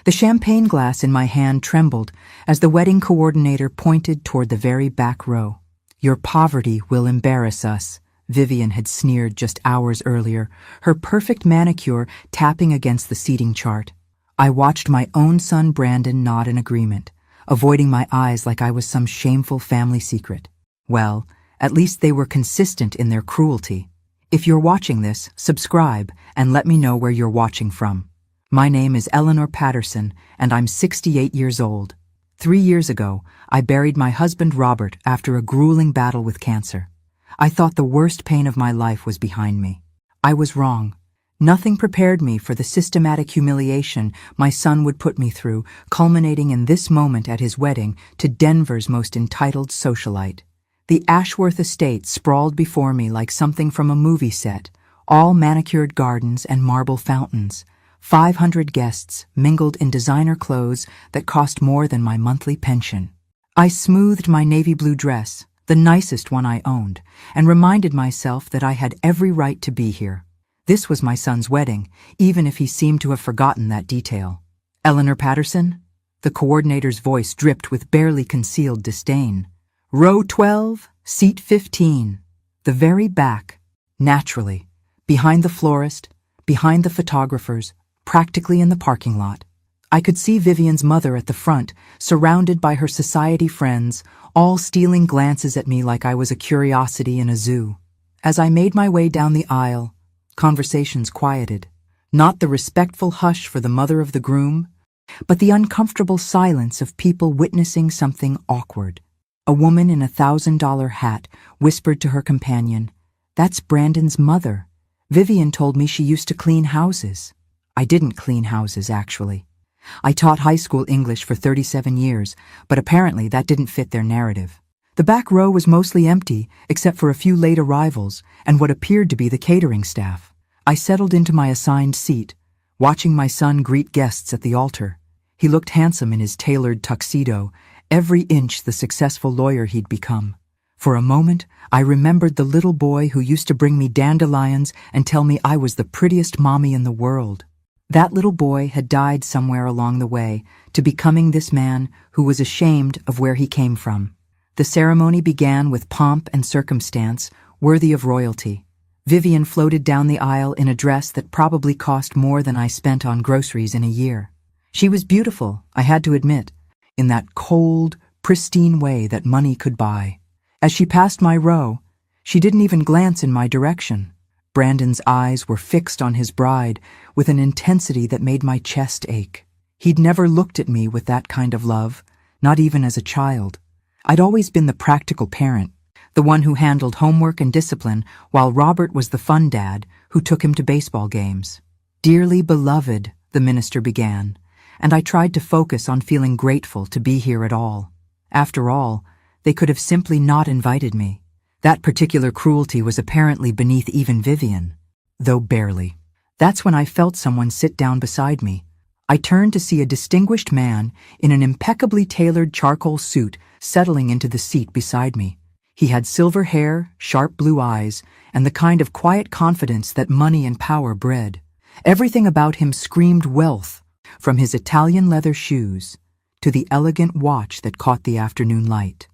The champagne glass in my hand trembled as the wedding coordinator pointed toward the very back row. "Your poverty will embarrass us," Vivian had sneered just hours earlier, her perfect manicure tapping against the seating chart. I watched my own son Brandon nod in agreement, avoiding my eyes like I was some shameful family secret. Well, at least they were consistent in their cruelty. If you're watching this, subscribe and let me know where you're watching from. My name is Eleanor Patterson, and I'm 68 years old. 3 years ago, I buried my husband Robert after a grueling battle with cancer. I thought the worst pain of my life was behind me. I was wrong. Nothing prepared me for the systematic humiliation my son would put me through, culminating in this moment at his wedding to Denver's most entitled socialite. The Ashworth estate sprawled before me like something from a movie set, all manicured gardens and marble fountains. 500 guests mingled in designer clothes that cost more than my monthly pension. I smoothed my navy blue dress, the nicest one I owned, and reminded myself that I had every right to be here. This was my son's wedding, even if he seemed to have forgotten that detail. "Eleanor Patterson?" The coordinator's voice dripped with barely concealed disdain. "Row 12, seat 15. The very back, naturally, behind the florist, behind the photographers, practically in the parking lot." I could see Vivian's mother at the front, surrounded by her society friends, all stealing glances at me like I was a curiosity in a zoo. As I made my way down the aisle, conversations quieted. Not the respectful hush for the mother of the groom, but the uncomfortable silence of people witnessing something awkward. A woman in a $1,000 hat whispered to her companion, "That's Brandon's mother. Vivian told me she used to clean houses." I didn't clean houses, actually. I taught high school English for 37 years, but apparently that didn't fit their narrative. The back row was mostly empty, except for a few late arrivals and what appeared to be the catering staff. I settled into my assigned seat, watching my son greet guests at the altar. He looked handsome in his tailored tuxedo, every inch the successful lawyer he'd become. For a moment, I remembered the little boy who used to bring me dandelions and tell me I was the prettiest mommy in the world. That little boy had died somewhere along the way to becoming this man who was ashamed of where he came from. The ceremony began with pomp and circumstance, worthy of royalty. Vivian floated down the aisle in a dress that probably cost more than I spent on groceries in a year. She was beautiful, I had to admit, in that cold, pristine way that money could buy. As she passed my row, she didn't even glance in my direction. Brandon's eyes were fixed on his bride with an intensity that made my chest ache. He'd never looked at me with that kind of love, not even as a child. I'd always been the practical parent, the one who handled homework and discipline, while Robert was the fun dad who took him to baseball games. "Dearly beloved," the minister began, and I tried to focus on feeling grateful to be here at all. After all, they could have simply not invited me. That particular cruelty was apparently beneath even Vivian, though barely. That's when I felt someone sit down beside me. I turned to see a distinguished man in an impeccably tailored charcoal suit settling into the seat beside me. He had silver hair, sharp blue eyes, and the kind of quiet confidence that money and power bred. Everything about him screamed wealth, from his Italian leather shoes to the elegant watch that caught the afternoon light.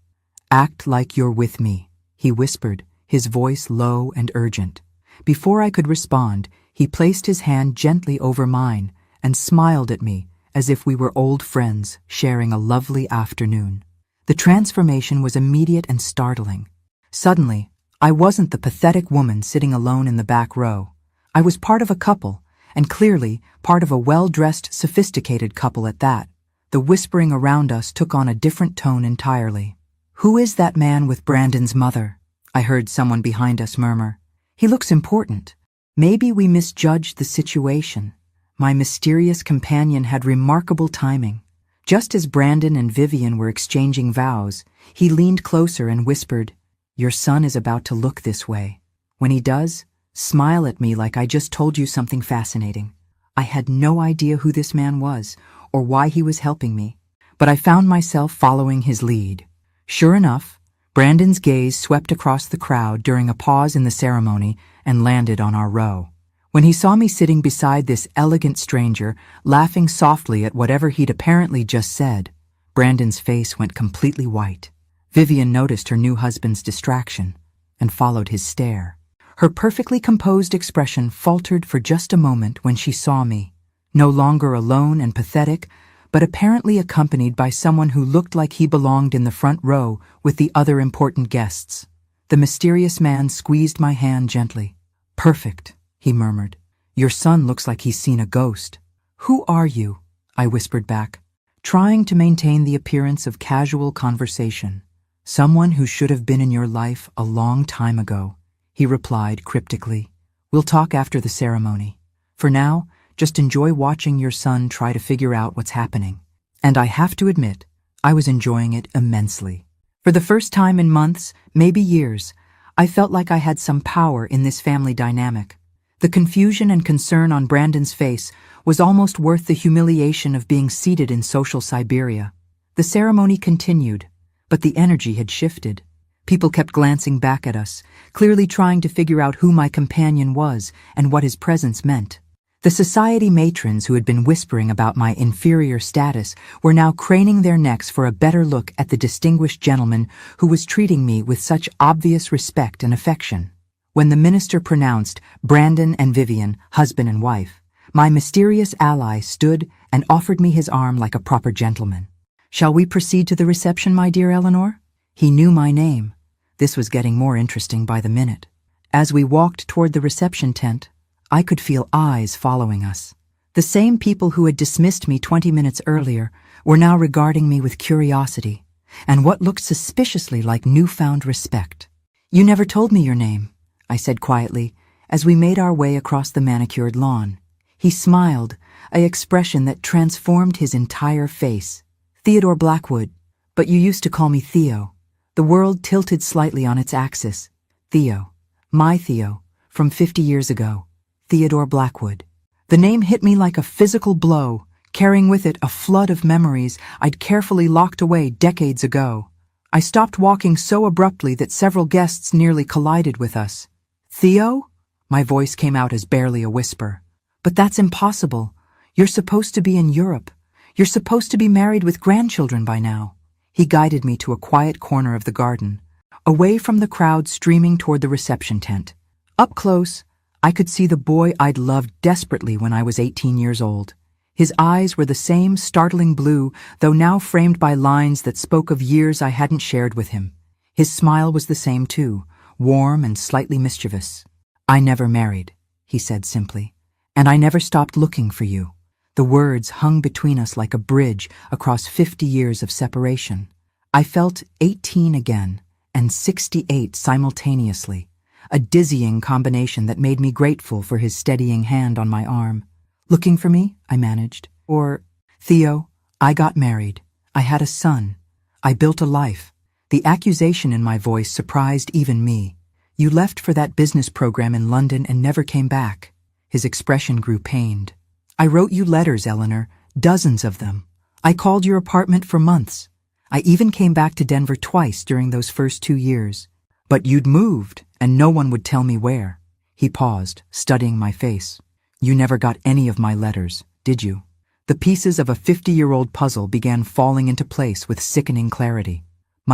"Act like you're with me," he whispered, his voice low and urgent. Before I could respond, he placed his hand gently over mine and smiled at me as if we were old friends sharing a lovely afternoon. The transformation was immediate and startling. Suddenly, I wasn't the pathetic woman sitting alone in the back row. I was part of a couple, and clearly part of a well-dressed, sophisticated couple at that. The whispering around us took on a different tone entirely. "Who is that man with Brandon's mother?" I heard someone behind us murmur. "He looks important." Maybe we misjudged the situation. My mysterious companion had remarkable timing. Just as Brandon and Vivian were exchanging vows, he leaned closer and whispered, "Your son is about to look this way. When he does, smile at me like I just told you something fascinating." I had no idea who this man was or why he was helping me, but I found myself following his lead. Sure enough, Brandon's gaze swept across the crowd during a pause in the ceremony and landed on our row. When he saw me sitting beside this elegant stranger, laughing softly at whatever he'd apparently just said, Brandon's face went completely white. Vivian noticed her new husband's distraction and followed his stare. Her perfectly composed expression faltered for just a moment when she saw me, no longer alone and pathetic, but apparently accompanied by someone who looked like he belonged in the front row with the other important guests. The mysterious man squeezed my hand gently. "Perfect," he murmured. "Your son looks like he's seen a ghost." "Who are you?" I whispered back, trying to maintain the appearance of casual conversation. "Someone who should have been in your life a long time ago," he replied cryptically. "We'll talk after the ceremony. For now, just enjoy watching your son try to figure out what's happening." And I have to admit, I was enjoying it immensely. For the first time in months, maybe years, I felt like I had some power in this family dynamic. The confusion and concern on Brandon's face was almost worth the humiliation of being seated in social Siberia. The ceremony continued, but the energy had shifted. People kept glancing back at us, clearly trying to figure out who my companion was and what his presence meant. The society matrons who had been whispering about my inferior status were now craning their necks for a better look at the distinguished gentleman who was treating me with such obvious respect and affection. When the minister pronounced Brandon and Vivian, husband and wife, my mysterious ally stood and offered me his arm like a proper gentleman. "Shall we proceed to the reception, my dear Eleanor?" He knew my name. This was getting more interesting by the minute. As we walked toward the reception tent, I could feel eyes following us. The same people who had dismissed me 20 minutes earlier were now regarding me with curiosity and what looked suspiciously like newfound respect. "You never told me your name," I said quietly as we made our way across the manicured lawn. He smiled, an expression that transformed his entire face. "Theodore Blackwood, but you used to call me Theo." The world tilted slightly on its axis. Theo, my Theo, from 50 years ago. Theodore Blackwood. The name hit me like a physical blow, carrying with it a flood of memories I'd carefully locked away decades ago. I stopped walking so abruptly that several guests nearly collided with us. "Theo?" My voice came out as barely a whisper. "But that's impossible. You're supposed to be in Europe. You're supposed to be married with grandchildren by now." He guided me to a quiet corner of the garden, away from the crowd streaming toward the reception tent. Up close, I could see the boy I'd loved desperately when I was 18 years old. His eyes were the same startling blue, though now framed by lines that spoke of years I hadn't shared with him. His smile was the same too, warm and slightly mischievous. "I never married," he said simply, "and I never stopped looking for you." The words hung between us like a bridge across 50 years of separation. I felt 18 again and 68 simultaneously, a dizzying combination that made me grateful for his steadying hand on my arm. "Looking for me?" I managed. "Or, Theo, I got married. I had a son. I built a life." The accusation in my voice surprised even me. "You left for that business program in London and never came back." His expression grew pained. "I wrote you letters, Eleanor, dozens of them. I called your apartment for months. I even came back to Denver twice during those first 2 years. But you'd moved, and no one would tell me where." He paused, studying my face. "You never got any of my letters, did you?" The pieces of a 50-year-old puzzle began falling into place with sickening clarity.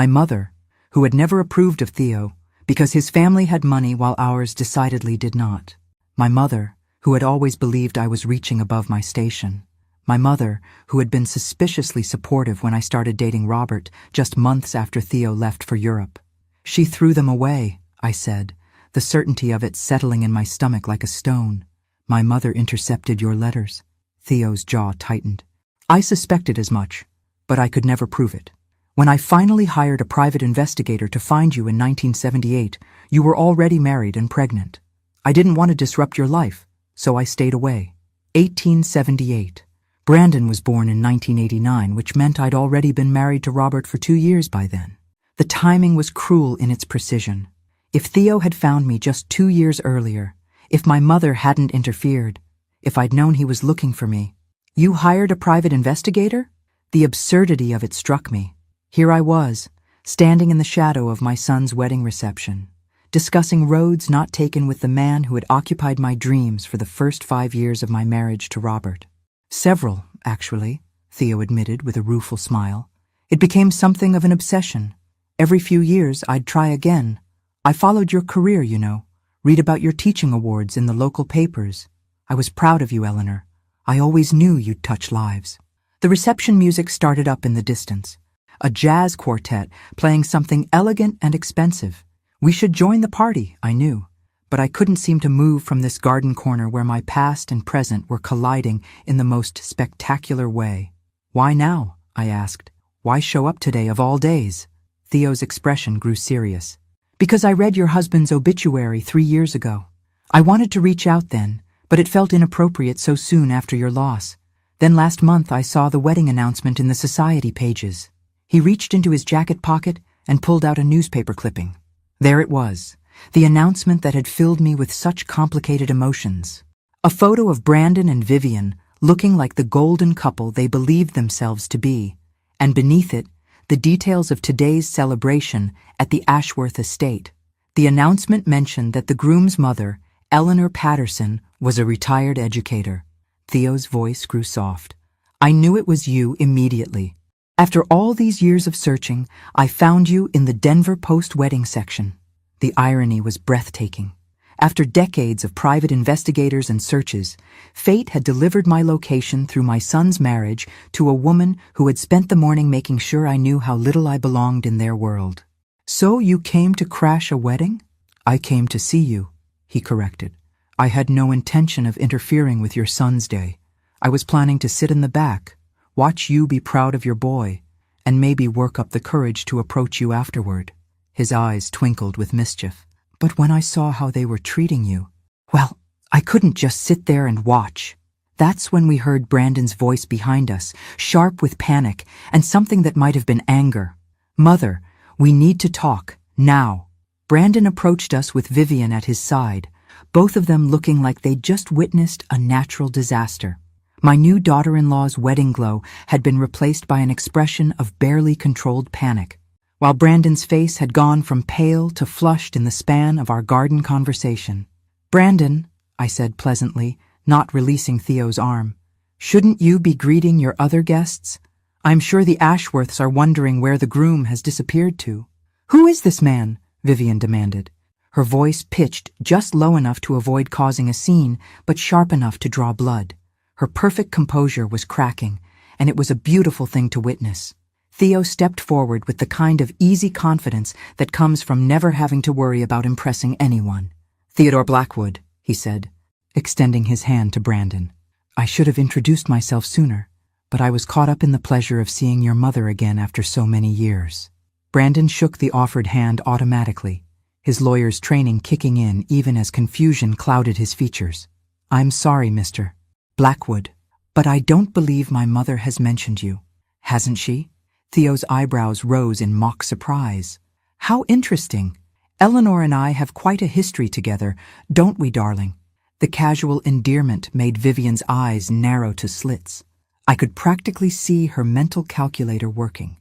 My mother, who had never approved of Theo, because his family had money while ours decidedly did not. My mother, who had always believed I was reaching above my station. My mother, who had been suspiciously supportive when I started dating Robert just months after Theo left for Europe. "She threw them away," I said, the certainty of it settling in my stomach like a stone. "My mother intercepted your letters." Theo's jaw tightened. "I suspected as much, but I could never prove it. When I finally hired a private investigator to find you in 1978, you were already married and pregnant. I didn't want to disrupt your life, so I stayed away." 1878. Brandon was born in 1989, which meant I'd already been married to Robert for 2 years by then. The timing was cruel in its precision. If Theo had found me just 2 years earlier, if my mother hadn't interfered, if I'd known he was looking for me. "You hired a private investigator?" The absurdity of it struck me. Here I was, standing in the shadow of my son's wedding reception, discussing roads not taken with the man who had occupied my dreams for the first 5 years of my marriage to Robert. Several, actually, Theo admitted with a rueful smile. It became something of an obsession. Every few years, I'd try again. I followed your career, you know. Read about your teaching awards in the local papers. I was proud of you, Eleanor. I always knew you'd touch lives. The reception music started up in the distance. A jazz quartet playing something elegant and expensive. We should join the party, I knew, but I couldn't seem to move from this garden corner where my past and present were colliding in the most spectacular way. Why now? I asked. Why show up today of all days? Theo's expression grew serious. Because I read your husband's obituary 3 years ago. I wanted to reach out then, but it felt inappropriate so soon after your loss. Then last month I saw the wedding announcement in the society pages. He reached into his jacket pocket and pulled out a newspaper clipping. There it was, the announcement that had filled me with such complicated emotions. A photo of Brandon and Vivian looking like the golden couple they believed themselves to be, and beneath it, the details of today's celebration at the Ashworth estate. The announcement mentioned that the groom's mother, Eleanor Patterson, was a retired educator. Theo's voice grew soft. I knew it was you immediately. After all these years of searching, I found you in the Denver Post wedding section. The irony was breathtaking. After decades of private investigators and searches, fate had delivered my location through my son's marriage to a woman who had spent the morning making sure I knew how little I belonged in their world. So you came to crash a wedding? I came to see you, he corrected. I had no intention of interfering with your son's day. I was planning to sit in the back, watch you be proud of your boy, and maybe work up the courage to approach you afterward. His eyes twinkled with mischief. But when I saw how they were treating you, well, I couldn't just sit there and watch. That's when we heard Brandon's voice behind us, sharp with panic and something that might have been anger. Mother, we need to talk, now. Brandon approached us with Vivian at his side, both of them looking like they'd just witnessed a natural disaster. My new daughter-in-law's wedding glow had been replaced by an expression of barely controlled panic, while Brandon's face had gone from pale to flushed in the span of our garden conversation. Brandon, I said pleasantly, not releasing Theo's arm, shouldn't you be greeting your other guests? I'm sure the Ashworths are wondering where the groom has disappeared to. Who is this man? Vivian demanded. Her voice pitched just low enough to avoid causing a scene, but sharp enough to draw blood. Her perfect composure was cracking, and it was a beautiful thing to witness. Theo stepped forward with the kind of easy confidence that comes from never having to worry about impressing anyone. Theodore Blackwood, he said, extending his hand to Brandon. I should have introduced myself sooner, but I was caught up in the pleasure of seeing your mother again after so many years. Brandon shook the offered hand automatically, his lawyer's training kicking in even as confusion clouded his features. I'm sorry, Mr. Blackwood, but I don't believe my mother has mentioned you. Hasn't she? Theo's eyebrows rose in mock surprise. How interesting. Eleanor and I have quite a history together, don't we, darling? The casual endearment made Vivian's eyes narrow to slits. I could practically see her mental calculator working,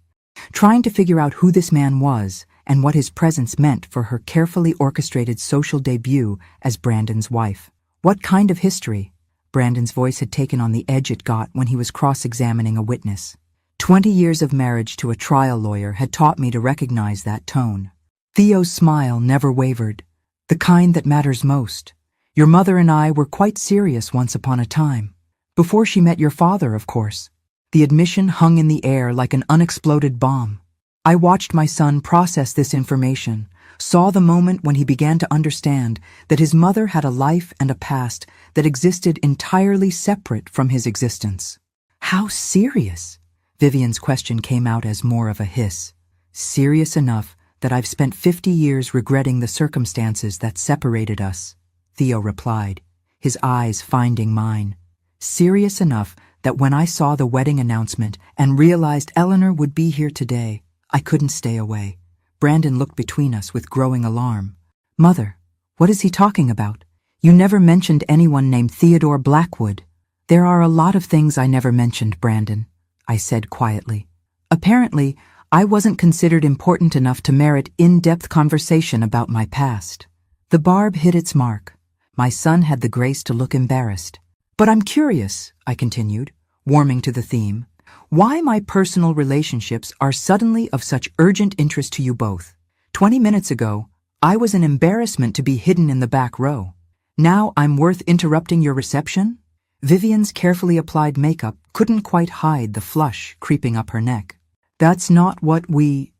trying to figure out who this man was and what his presence meant for her carefully orchestrated social debut as Brandon's wife. What kind of history? Brandon's voice had taken on the edge it got when he was cross-examining a witness. 20 years of marriage to a trial lawyer had taught me to recognize that tone. Theo's smile never wavered. The kind that matters most. Your mother and I were quite serious once upon a time. Before she met your father, of course. The admission hung in the air like an unexploded bomb. I watched my son process this information, saw the moment when he began to understand that his mother had a life and a past that existed entirely separate from his existence. How serious? Vivian's question came out as more of a hiss. Serious enough that I've spent 50 years regretting the circumstances that separated us, Theo replied, his eyes finding mine. Serious enough that when I saw the wedding announcement and realized Eleanor would be here today, I couldn't stay away. Brandon looked between us with growing alarm. Mother, what is he talking about? You never mentioned anyone named Theodore Blackwood. There are a lot of things I never mentioned, Brandon, I said quietly. Apparently, I wasn't considered important enough to merit in-depth conversation about my past. The barb hit its mark. My son had the grace to look embarrassed. But I'm curious, I continued, warming to the theme, why my personal relationships are suddenly of such urgent interest to you both. 20 minutes ago, I was an embarrassment to be hidden in the back row. Now I'm worth interrupting your reception? Vivian's carefully applied makeup couldn't quite hide the flush creeping up her neck. That's not what we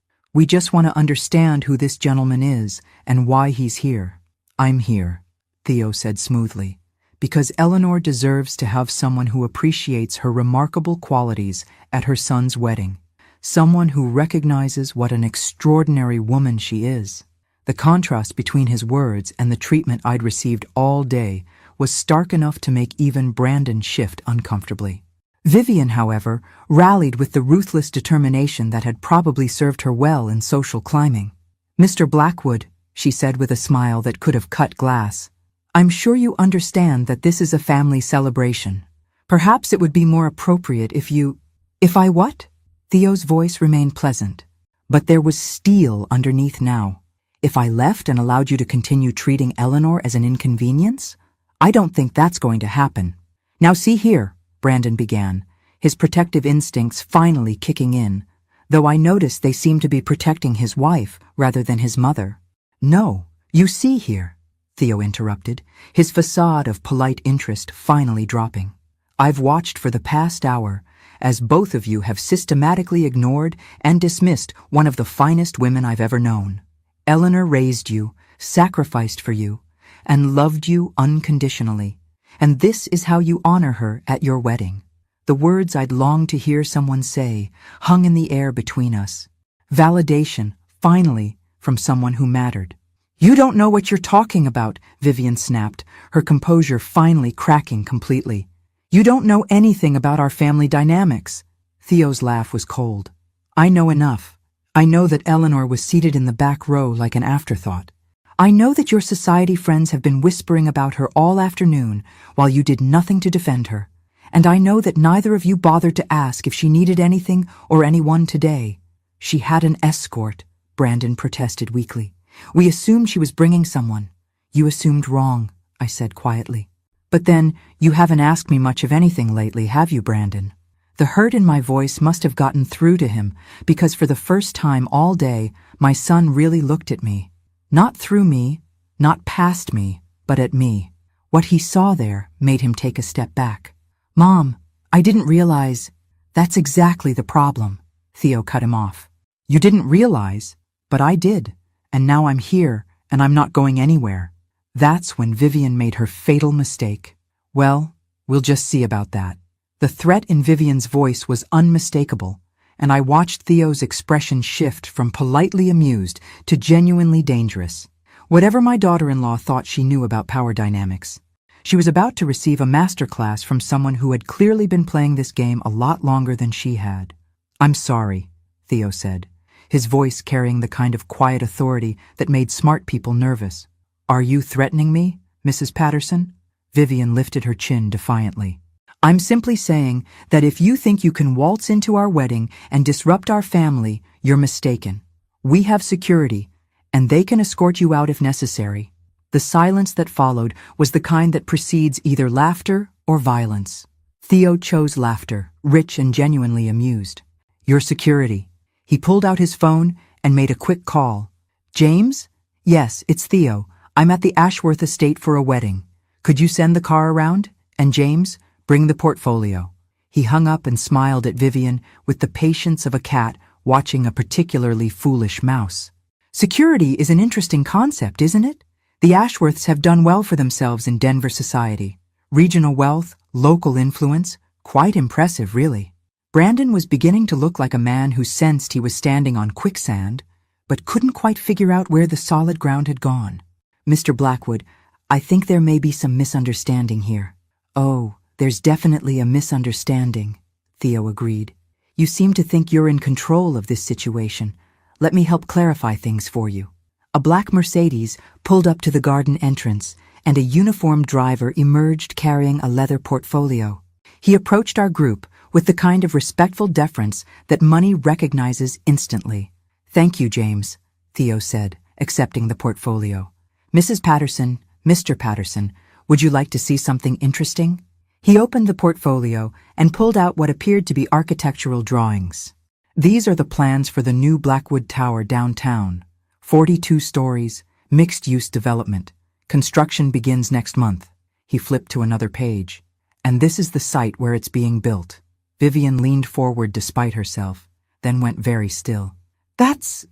just want to understand who this gentleman is and why he's here. I'm here, Theo said smoothly, because Eleanor deserves to have someone who appreciates her remarkable qualities at her son's wedding. Someone who recognizes what an extraordinary woman she is. The contrast between his words and the treatment I'd received all day was stark enough to make even Brandon shift uncomfortably. Vivian, however, rallied with the ruthless determination that had probably served her well in social climbing. "Mr. Blackwood," she said with a smile that could have cut glass, "I'm sure you understand that this is a family celebration. Perhaps it would be more appropriate if I what?" Theo's voice remained pleasant, but there was steel underneath now. If I left and allowed you to continue treating Eleanor as an inconvenience? I don't think that's going to happen. Now see here, Brandon began, his protective instincts finally kicking in, though I noticed they seemed to be protecting his wife rather than his mother. "No, you see here," Theo interrupted, his facade of polite interest finally dropping. "I've watched for the past hour as both of you have systematically ignored and dismissed one of the finest women I've ever known. Eleanor raised you, sacrificed for you, and loved you unconditionally. And this is how you honor her at your wedding." The words I'd longed to hear someone say hung in the air between us. Validation, finally, from someone who mattered. "You don't know what you're talking about," Vivian snapped, her composure finally cracking completely. "You don't know anything about our family dynamics." Theo's laugh was cold. "I know enough. I know that Eleanor was seated in the back row like an afterthought. I know that your society friends have been whispering about her all afternoon while you did nothing to defend her. And I know that neither of you bothered to ask if she needed anything or anyone today." "She had an escort," Brandon protested weakly. "We assumed she was bringing someone." "You assumed wrong," I said quietly. "But then, you haven't asked me much of anything lately, have you, Brandon?" The hurt in my voice must have gotten through to him, because for the first time all day, my son really looked at me. Not through me, not past me, but at me. What he saw there made him take a step back. "Mom, I didn't realize—" "That's exactly the problem," Theo cut him off. "You didn't realize, but I did, and now I'm here, and I'm not going anywhere." That's when Vivian made her fatal mistake. Well, we'll just see about that. The threat in Vivian's voice was unmistakable, and I watched Theo's expression shift from politely amused to genuinely dangerous. Whatever my daughter-in-law thought she knew about power dynamics, she was about to receive a masterclass from someone who had clearly been playing this game a lot longer than she had. "I'm sorry," Theo said, his voice carrying the kind of quiet authority that made smart people nervous. "Are you threatening me, Mrs. Patterson?" Vivian lifted her chin defiantly. "I'm simply saying that if you think you can waltz into our wedding and disrupt our family, you're mistaken. We have security, and they can escort you out if necessary." The silence that followed was the kind that precedes either laughter or violence. Theo chose laughter, rich and genuinely amused. "Your security." He pulled out his phone and made a quick call. "James? Yes, it's Theo. I'm at the Ashworth estate for a wedding. Could you send the car around? And James, bring the portfolio." He hung up and smiled at Vivian with the patience of a cat watching a particularly foolish mouse. Security is an interesting concept, isn't it? The Ashworths have done well for themselves in Denver society. Regional wealth, local influence, quite impressive, really. Brandon was beginning to look like a man who sensed he was standing on quicksand, but couldn't quite figure out where the solid ground had gone. "Mr. Blackwood, I think there may be some misunderstanding here." "Oh, there's definitely a misunderstanding," Theo agreed. "You seem to think you're in control of this situation. Let me help clarify things for you." A black Mercedes pulled up to the garden entrance, and a uniformed driver emerged carrying a leather portfolio. He approached our group, with the kind of respectful deference that money recognizes instantly. "Thank you, James," Theo said, accepting the portfolio. "Mrs. Patterson, Mr. Patterson, would you like to see something interesting?" He opened the portfolio and pulled out what appeared to be architectural drawings. "These are the plans for the new Blackwood Tower downtown. 42 stories, mixed-use development. Construction begins next month." He flipped to another page. "And this is the site where it's being built." Vivian leaned forward despite herself, then went very still. That's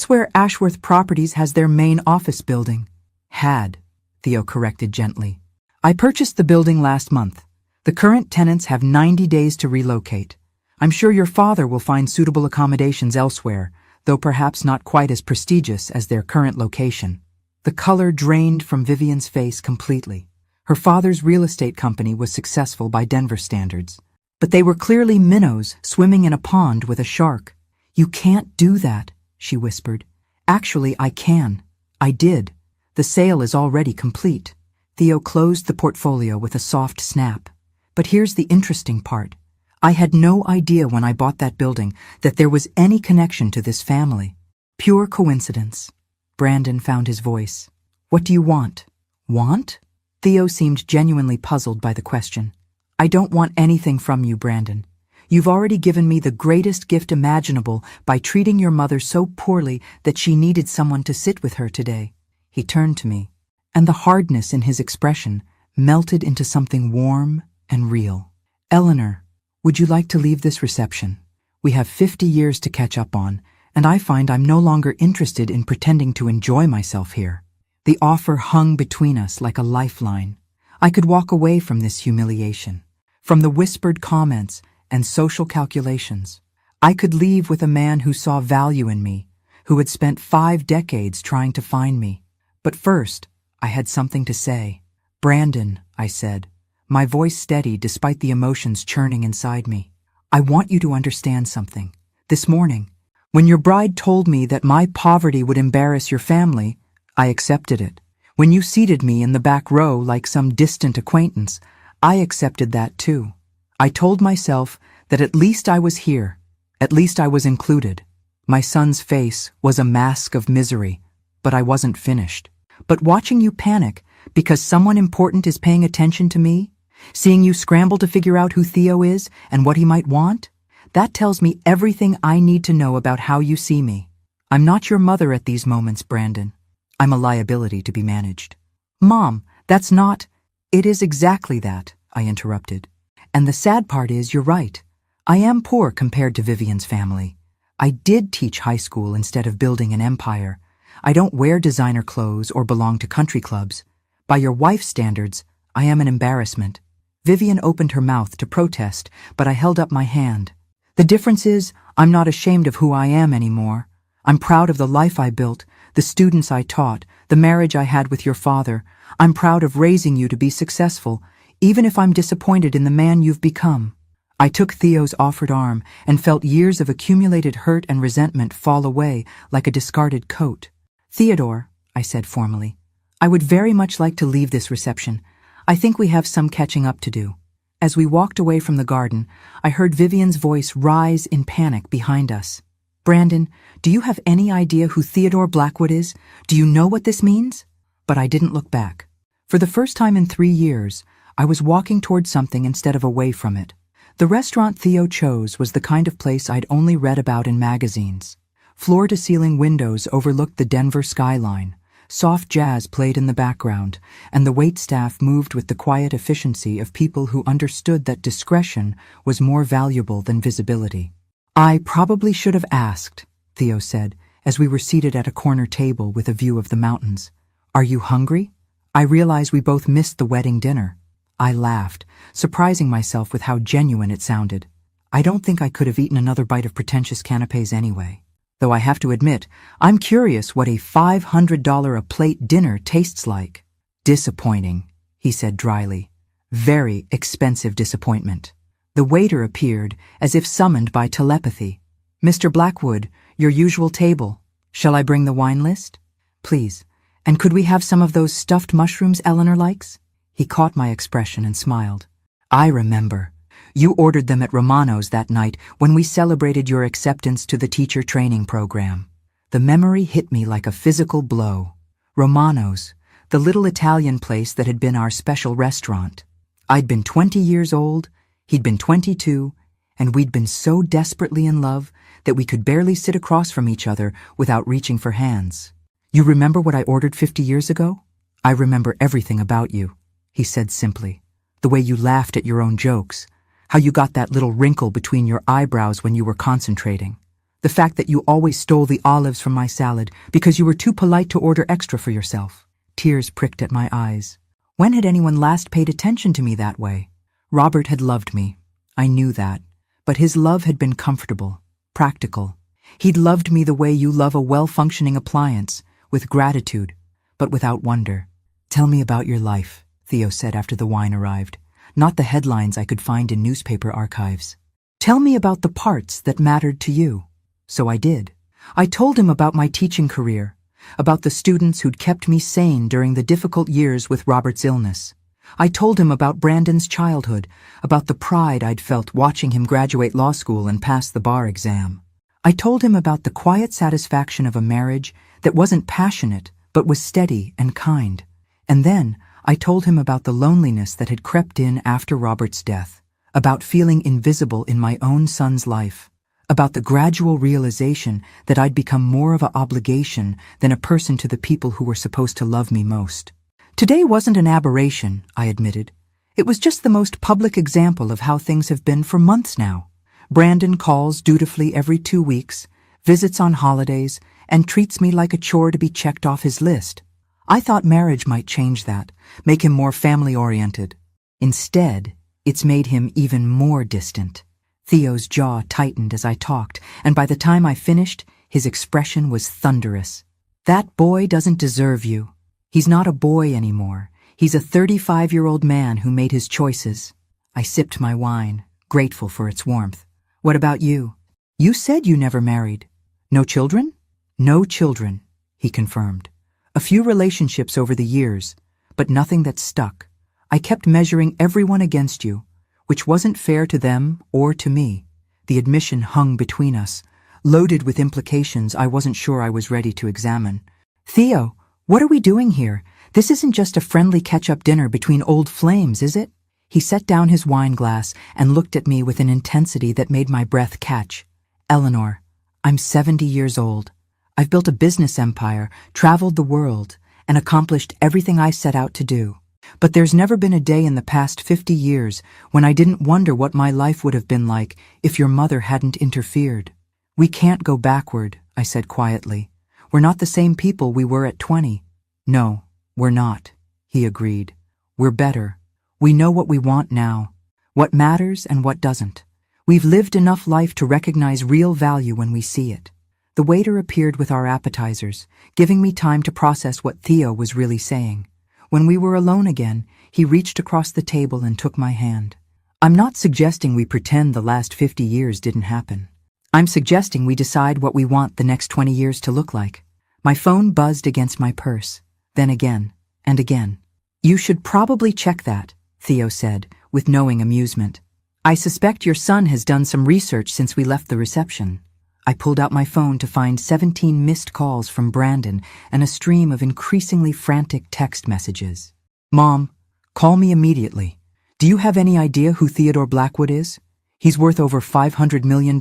where Ashworth Properties has their main office building." "Had," Theo corrected gently. "I purchased the building last month. The current tenants have 90 days to relocate. I'm sure your father will find suitable accommodations elsewhere, though perhaps not quite as prestigious as their current location." The color drained from Vivian's face completely. Her father's real estate company was successful by Denver standards. But they were clearly minnows swimming in a pond with a shark. "You can't do that," she whispered. "Actually, I can. I did. The sale is already complete." Theo closed the portfolio with a soft snap. "But here's the interesting part. I had no idea when I bought that building that there was any connection to this family. Pure coincidence." Brandon found his voice. "What do you want?" "Want?" Theo seemed genuinely puzzled by the question. "I don't want anything from you, Brandon. You've already given me the greatest gift imaginable by treating your mother so poorly that she needed someone to sit with her today." He turned to me, and the hardness in his expression melted into something warm and real. "Eleanor, would you like to leave this reception? We have 50 years to catch up on, and I find I'm no longer interested in pretending to enjoy myself here." The offer hung between us like a lifeline. I could walk away from this humiliation, from the whispered comments and social calculations. I could leave with a man who saw value in me, who had spent 5 decades trying to find me. But first, I had something to say. "Brandon," I said, my voice steady despite the emotions churning inside me. "I want you to understand something. This morning, when your bride told me that my poverty would embarrass your family, I accepted it. When you seated me in the back row like some distant acquaintance, I accepted that too. I told myself that at least I was here, at least I was included." My son's face was a mask of misery, but I wasn't finished. "But watching you panic because someone important is paying attention to me, seeing you scramble to figure out who Theo is and what he might want, that tells me everything I need to know about how you see me. I'm not your mother at these moments, Brandon. I'm a liability to be managed." "Mom, that's not—" "It is exactly that," I interrupted. "And the sad part is, you're right. I am poor compared to Vivian's family. I did teach high school instead of building an empire. I don't wear designer clothes or belong to country clubs. By your wife's standards, I am an embarrassment." Vivian opened her mouth to protest, but I held up my hand. "The difference is, I'm not ashamed of who I am anymore. I'm proud of the life I built, the students I taught, the marriage I had with your father. I'm proud of raising you to be successful, even if I'm disappointed in the man you've become." I took Theo's offered arm and felt years of accumulated hurt and resentment fall away like a discarded coat. "Theodore," I said formally, "I would very much like to leave this reception. I think we have some catching up to do." As we walked away from the garden, I heard Vivian's voice rise in panic behind us. "Brandon, do you have any idea who Theodore Blackwood is? Do you know what this means?" But I didn't look back. For the first time in 3 years, I was walking toward something instead of away from it. The restaurant Theo chose was the kind of place I'd only read about in magazines. Floor-to-ceiling windows overlooked the Denver skyline. Soft jazz played in the background, and the waitstaff moved with the quiet efficiency of people who understood that discretion was more valuable than visibility. "I probably should have asked," Theo said, as we were seated at a corner table with a view of the mountains. "Are you hungry? I realize we both missed the wedding dinner." I laughed, surprising myself with how genuine it sounded. I don't think I could have eaten another bite of pretentious canapes anyway. Though I have to admit, I'm curious what a $500 a plate dinner tastes like. "Disappointing," he said dryly. "Very expensive disappointment." The waiter appeared, as if summoned by telepathy. "Mr. Blackwood, your usual table. Shall I bring the wine list?" "Please. And could we have some of those stuffed mushrooms Eleanor likes?" He caught my expression and smiled. "I remember. You ordered them at Romano's that night when we celebrated your acceptance to the teacher training program. The memory hit me like a physical blow. Romano's, the little Italian place that had been our special restaurant. I'd been 20 years old, he'd been 22, and we'd been so desperately in love that we could barely sit across from each other without reaching for hands. You remember what I ordered 50 years ago? I remember everything about you, he said simply. The way you laughed at your own jokes, how you got that little wrinkle between your eyebrows when you were concentrating, the fact that you always stole the olives from my salad because you were too polite to order extra for yourself. Tears pricked at my eyes. When had anyone last paid attention to me that way? Robert had loved me. I knew that. But his love had been comfortable, practical. He'd loved me the way you love a well-functioning appliance, with gratitude, but without wonder. Tell me about your life, Theo said after the wine arrived. Not the headlines I could find in newspaper archives. Tell me about the parts that mattered to you. So I did. I told him about my teaching career, about the students who'd kept me sane during the difficult years with Robert's illness. I told him about Brandon's childhood, about the pride I'd felt watching him graduate law school and pass the bar exam. I told him about the quiet satisfaction of a marriage that wasn't passionate but was steady and kind. And then I told him about the loneliness that had crept in after Robert's death, about feeling invisible in my own son's life, about the gradual realization that I'd become more of an obligation than a person to the people who were supposed to love me most. Today wasn't an aberration, I admitted. It was just the most public example of how things have been for months now. Brandon calls dutifully every 2 weeks, visits on holidays, and treats me like a chore to be checked off his list. I thought marriage might change that, make him more family-oriented. Instead, it's made him even more distant. Theo's jaw tightened as I talked, and by the time I finished, his expression was thunderous. That boy doesn't deserve you. He's not a boy anymore. He's a 35-year-old man who made his choices. I sipped my wine, grateful for its warmth. What about you? You said you never married. No children? No children, he confirmed. A few relationships over the years, but nothing that stuck. I kept measuring everyone against you, which wasn't fair to them or to me. The admission hung between us, loaded with implications I wasn't sure I was ready to examine. Theo, what are we doing here? This isn't just a friendly catch-up dinner between old flames, is it? He set down his wine glass and looked at me with an intensity that made my breath catch. Eleanor, I'm 70 years old. I've built a business empire, traveled the world, and accomplished everything I set out to do. But there's never been a day in the past 50 years when I didn't wonder what my life would have been like if your mother hadn't interfered. We can't go backward, I said quietly. We're not the same people we were at 20. No, we're not, he agreed. We're better. We know what we want now, what matters and what doesn't. We've lived enough life to recognize real value when we see it. The waiter appeared with our appetizers, giving me time to process what Theo was really saying. When we were alone again, he reached across the table and took my hand. I'm not suggesting we pretend the last 50 years didn't happen. I'm suggesting we decide what we want the next 20 years to look like. My phone buzzed against my purse, then again, and again. You should probably check that, Theo said, with knowing amusement. I suspect your son has done some research since we left the reception. I pulled out my phone to find 17 missed calls from Brandon and a stream of increasingly frantic text messages. Mom, call me immediately. Do you have any idea who Theodore Blackwood is? He's worth over $500 million.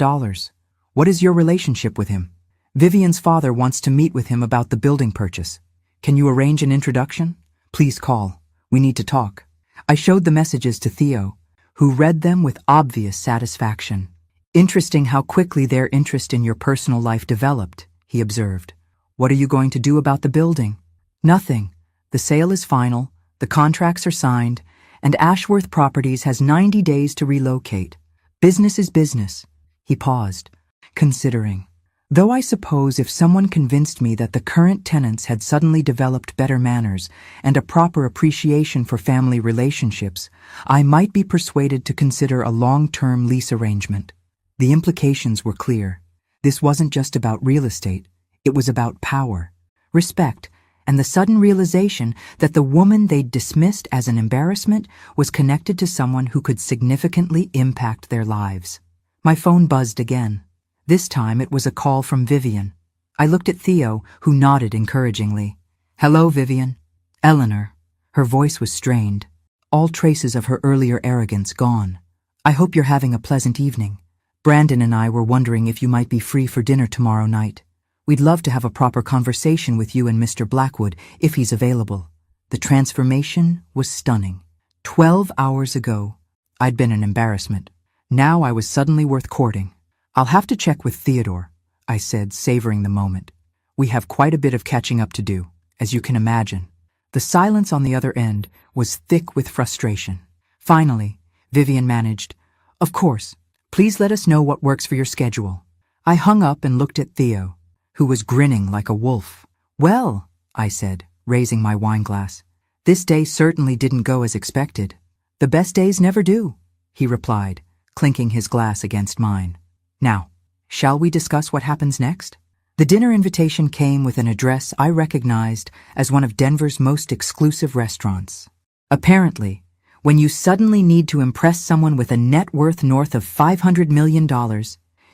What is your relationship with him? Vivian's father wants to meet with him about the building purchase. Can you arrange an introduction? Please call. We need to talk. I showed the messages to Theo, who read them with obvious satisfaction. Interesting how quickly their interest in your personal life developed, he observed. What are you going to do about the building? Nothing. The sale is final, the contracts are signed, and Ashworth Properties has 90 days to relocate. Business is business. He paused, considering. Though I suppose if someone convinced me that the current tenants had suddenly developed better manners and a proper appreciation for family relationships, I might be persuaded to consider a long-term lease arrangement. The implications were clear. This wasn't just about real estate. It was about power, respect, and the sudden realization that the woman they'd dismissed as an embarrassment was connected to someone who could significantly impact their lives. My phone buzzed again. This time it was a call from Vivian. I looked at Theo, who nodded encouragingly. "Hello, Vivian." "Eleanor." Her voice was strained, all traces of her earlier arrogance gone. "I hope you're having a pleasant evening. Brandon and I were wondering if you might be free for dinner tomorrow night. We'd love to have a proper conversation with you and Mr. Blackwood if he's available." The transformation was stunning. 12 hours ago, I'd been an embarrassment. Now I was suddenly worth courting. "I'll have to check with Theodore," I said, savoring the moment. "We have quite a bit of catching up to do, as you can imagine." The silence on the other end was thick with frustration. Finally, Vivian managed, "Of course, please let us know what works for your schedule." I hung up and looked at Theo, who was grinning like a wolf. "Well," I said, raising my wine glass, "this day certainly didn't go as expected." "The best days never do," he replied, clinking his glass against mine. "Now, shall we discuss what happens next?" The dinner invitation came with an address I recognized as one of Denver's most exclusive restaurants. Apparently, when you suddenly need to impress someone with a net worth north of $500 million,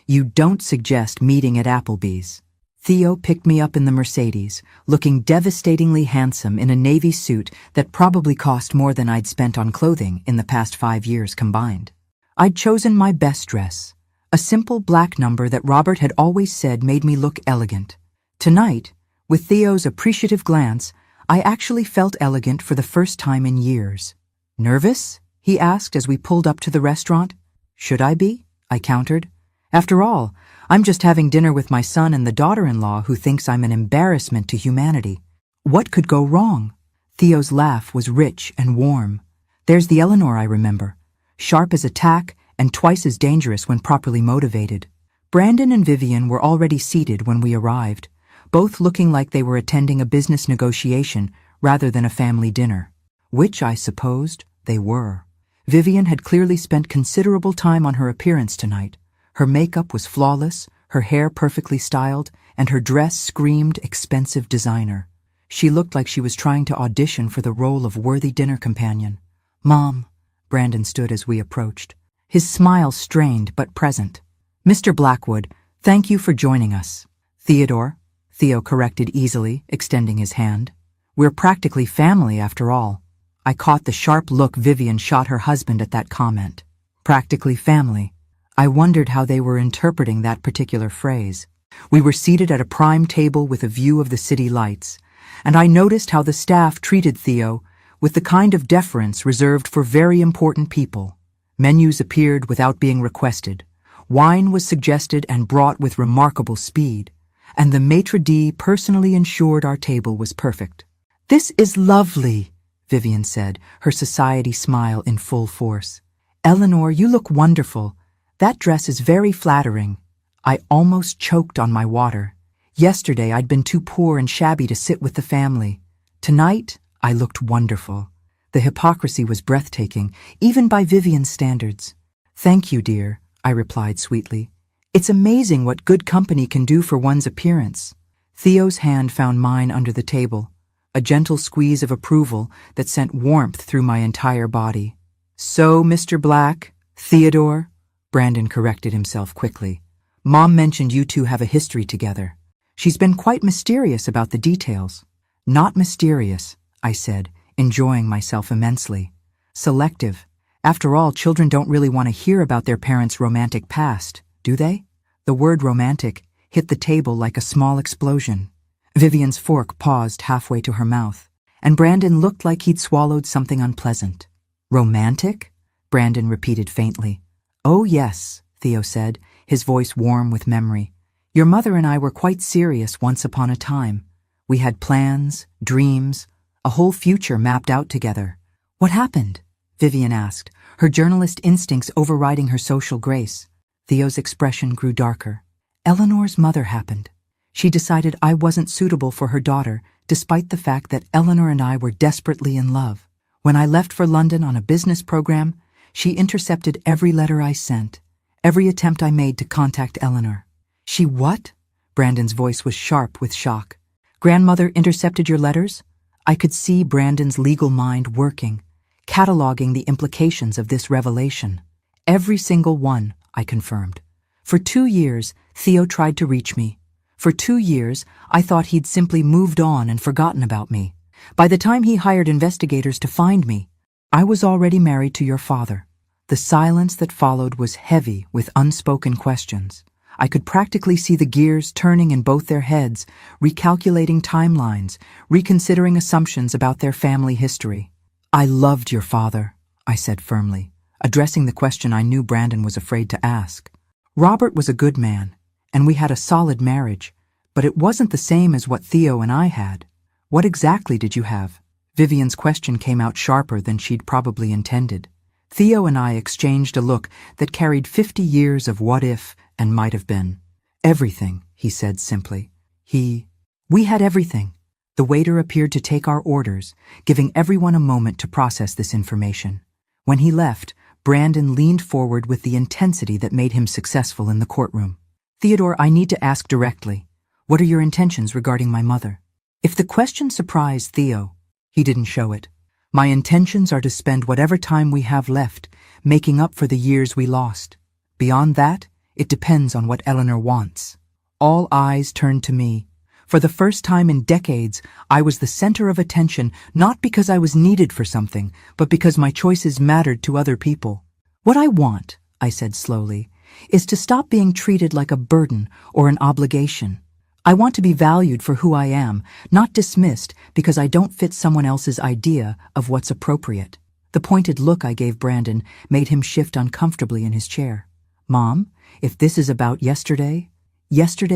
you don't suggest meeting at Applebee's. Theo picked me up in the Mercedes, looking devastatingly handsome in a navy suit that probably cost more than I'd spent on clothing in the past 5 years combined. I'd chosen my best dress, a simple black number that Robert had always said made me look elegant. Tonight, with Theo's appreciative glance, I actually felt elegant for the first time in years. "Nervous?" he asked as we pulled up to the restaurant. "Should I be?" I countered. "After all, I'm just having dinner with my son and the daughter-in-law who thinks I'm an embarrassment to humanity. What could go wrong?" Theo's laugh was rich and warm. "There's the Eleanor I remember, sharp as a tack and twice as dangerous when properly motivated." Brandon and Vivian were already seated when we arrived, both looking like they were attending a business negotiation rather than a family dinner, which I supposed they were. Vivian had clearly spent considerable time on her appearance tonight. Her makeup was flawless, her hair perfectly styled, and her dress screamed expensive designer. She looked like she was trying to audition for the role of worthy dinner companion. "Mom," Brandon stood as we approached, his smile strained but present. "Mr. Blackwood, thank you for joining us." "Theodore," Theo corrected easily, extending his hand. "We're practically family after all." I caught the sharp look Vivian shot her husband at that comment. Practically family. I wondered how they were interpreting that particular phrase. We were seated at a prime table with a view of the city lights, and I noticed how the staff treated Theo with the kind of deference reserved for very important people. Menus appeared without being requested. Wine was suggested and brought with remarkable speed, and the maitre d' personally ensured our table was perfect. "This is lovely," Vivian said, her society smile in full force. "Eleanor, you look wonderful. That dress is very flattering." I almost choked on my water. Yesterday I'd been too poor and shabby to sit with the family. Tonight, I looked wonderful. The hypocrisy was breathtaking, even by Vivian's standards. "Thank you, dear," I replied sweetly. "It's amazing what good company can do for one's appearance." Theo's hand found mine under the table, a gentle squeeze of approval that sent warmth through my entire body. "So, Mr. Black, Theodore," Brandon corrected himself quickly. "Mom mentioned you two have a history together. She's been quite mysterious about the details." "Not mysterious," I said, enjoying myself immensely. "Selective. After all, children don't really want to hear about their parents' romantic past, do they?" The word romantic hit the table like a small explosion. Vivian's fork paused halfway to her mouth, and Brandon looked like he'd swallowed something unpleasant. "Romantic?" Brandon repeated faintly. "Oh yes," Theo said, his voice warm with memory. "Your mother and I were quite serious once upon a time. We had plans, dreams, a whole future mapped out together." "What happened?" Vivian asked, her journalist instincts overriding her social grace. Theo's expression grew darker. "Eleanor's mother happened. She decided I wasn't suitable for her daughter, despite the fact that Eleanor and I were desperately in love. When I left for London on a business program, she intercepted every letter I sent, every attempt I made to contact Eleanor." "She what?" Brandon's voice was sharp with shock. Grandmother intercepted your letters? I could see Brandon's legal mind working, cataloging the implications of this revelation. Every single one, I confirmed. For 2 years, Theo tried to reach me. For 2 years, I thought he'd simply moved on and forgotten about me. By the time he hired investigators to find me, I was already married to your father. The silence that followed was heavy with unspoken questions. I could practically see the gears turning in both their heads, recalculating timelines, reconsidering assumptions about their family history. I loved your father, I said firmly, addressing the question I knew Brandon was afraid to ask. Robert was a good man, and we had a solid marriage, but it wasn't the same as what Theo and I had. What exactly did you have? Vivian's question came out sharper than she'd probably intended. Theo and I exchanged a look that carried 50 years of what if and might have been. Everything, he said simply. We had everything. The waiter appeared to take our orders, giving everyone a moment to process this information. When he left, Brandon leaned forward with the intensity that made him successful in the courtroom. Theodore, I need to ask directly. What are your intentions regarding my mother? If the question surprised Theo, he didn't show it. My intentions are to spend whatever time we have left making up for the years we lost. Beyond that, it depends on what Eleanor wants. All eyes turned to me. For the first time in decades, I was the center of attention, not because I was needed for something, but because my choices mattered to other people. What I want, I said slowly, is to stop being treated like a burden or an obligation. I want to be valued for who I am, not dismissed because I don't fit someone else's idea of what's appropriate. The pointed look I gave Brandon made him shift uncomfortably in his chair. Mom, if this is about yesterday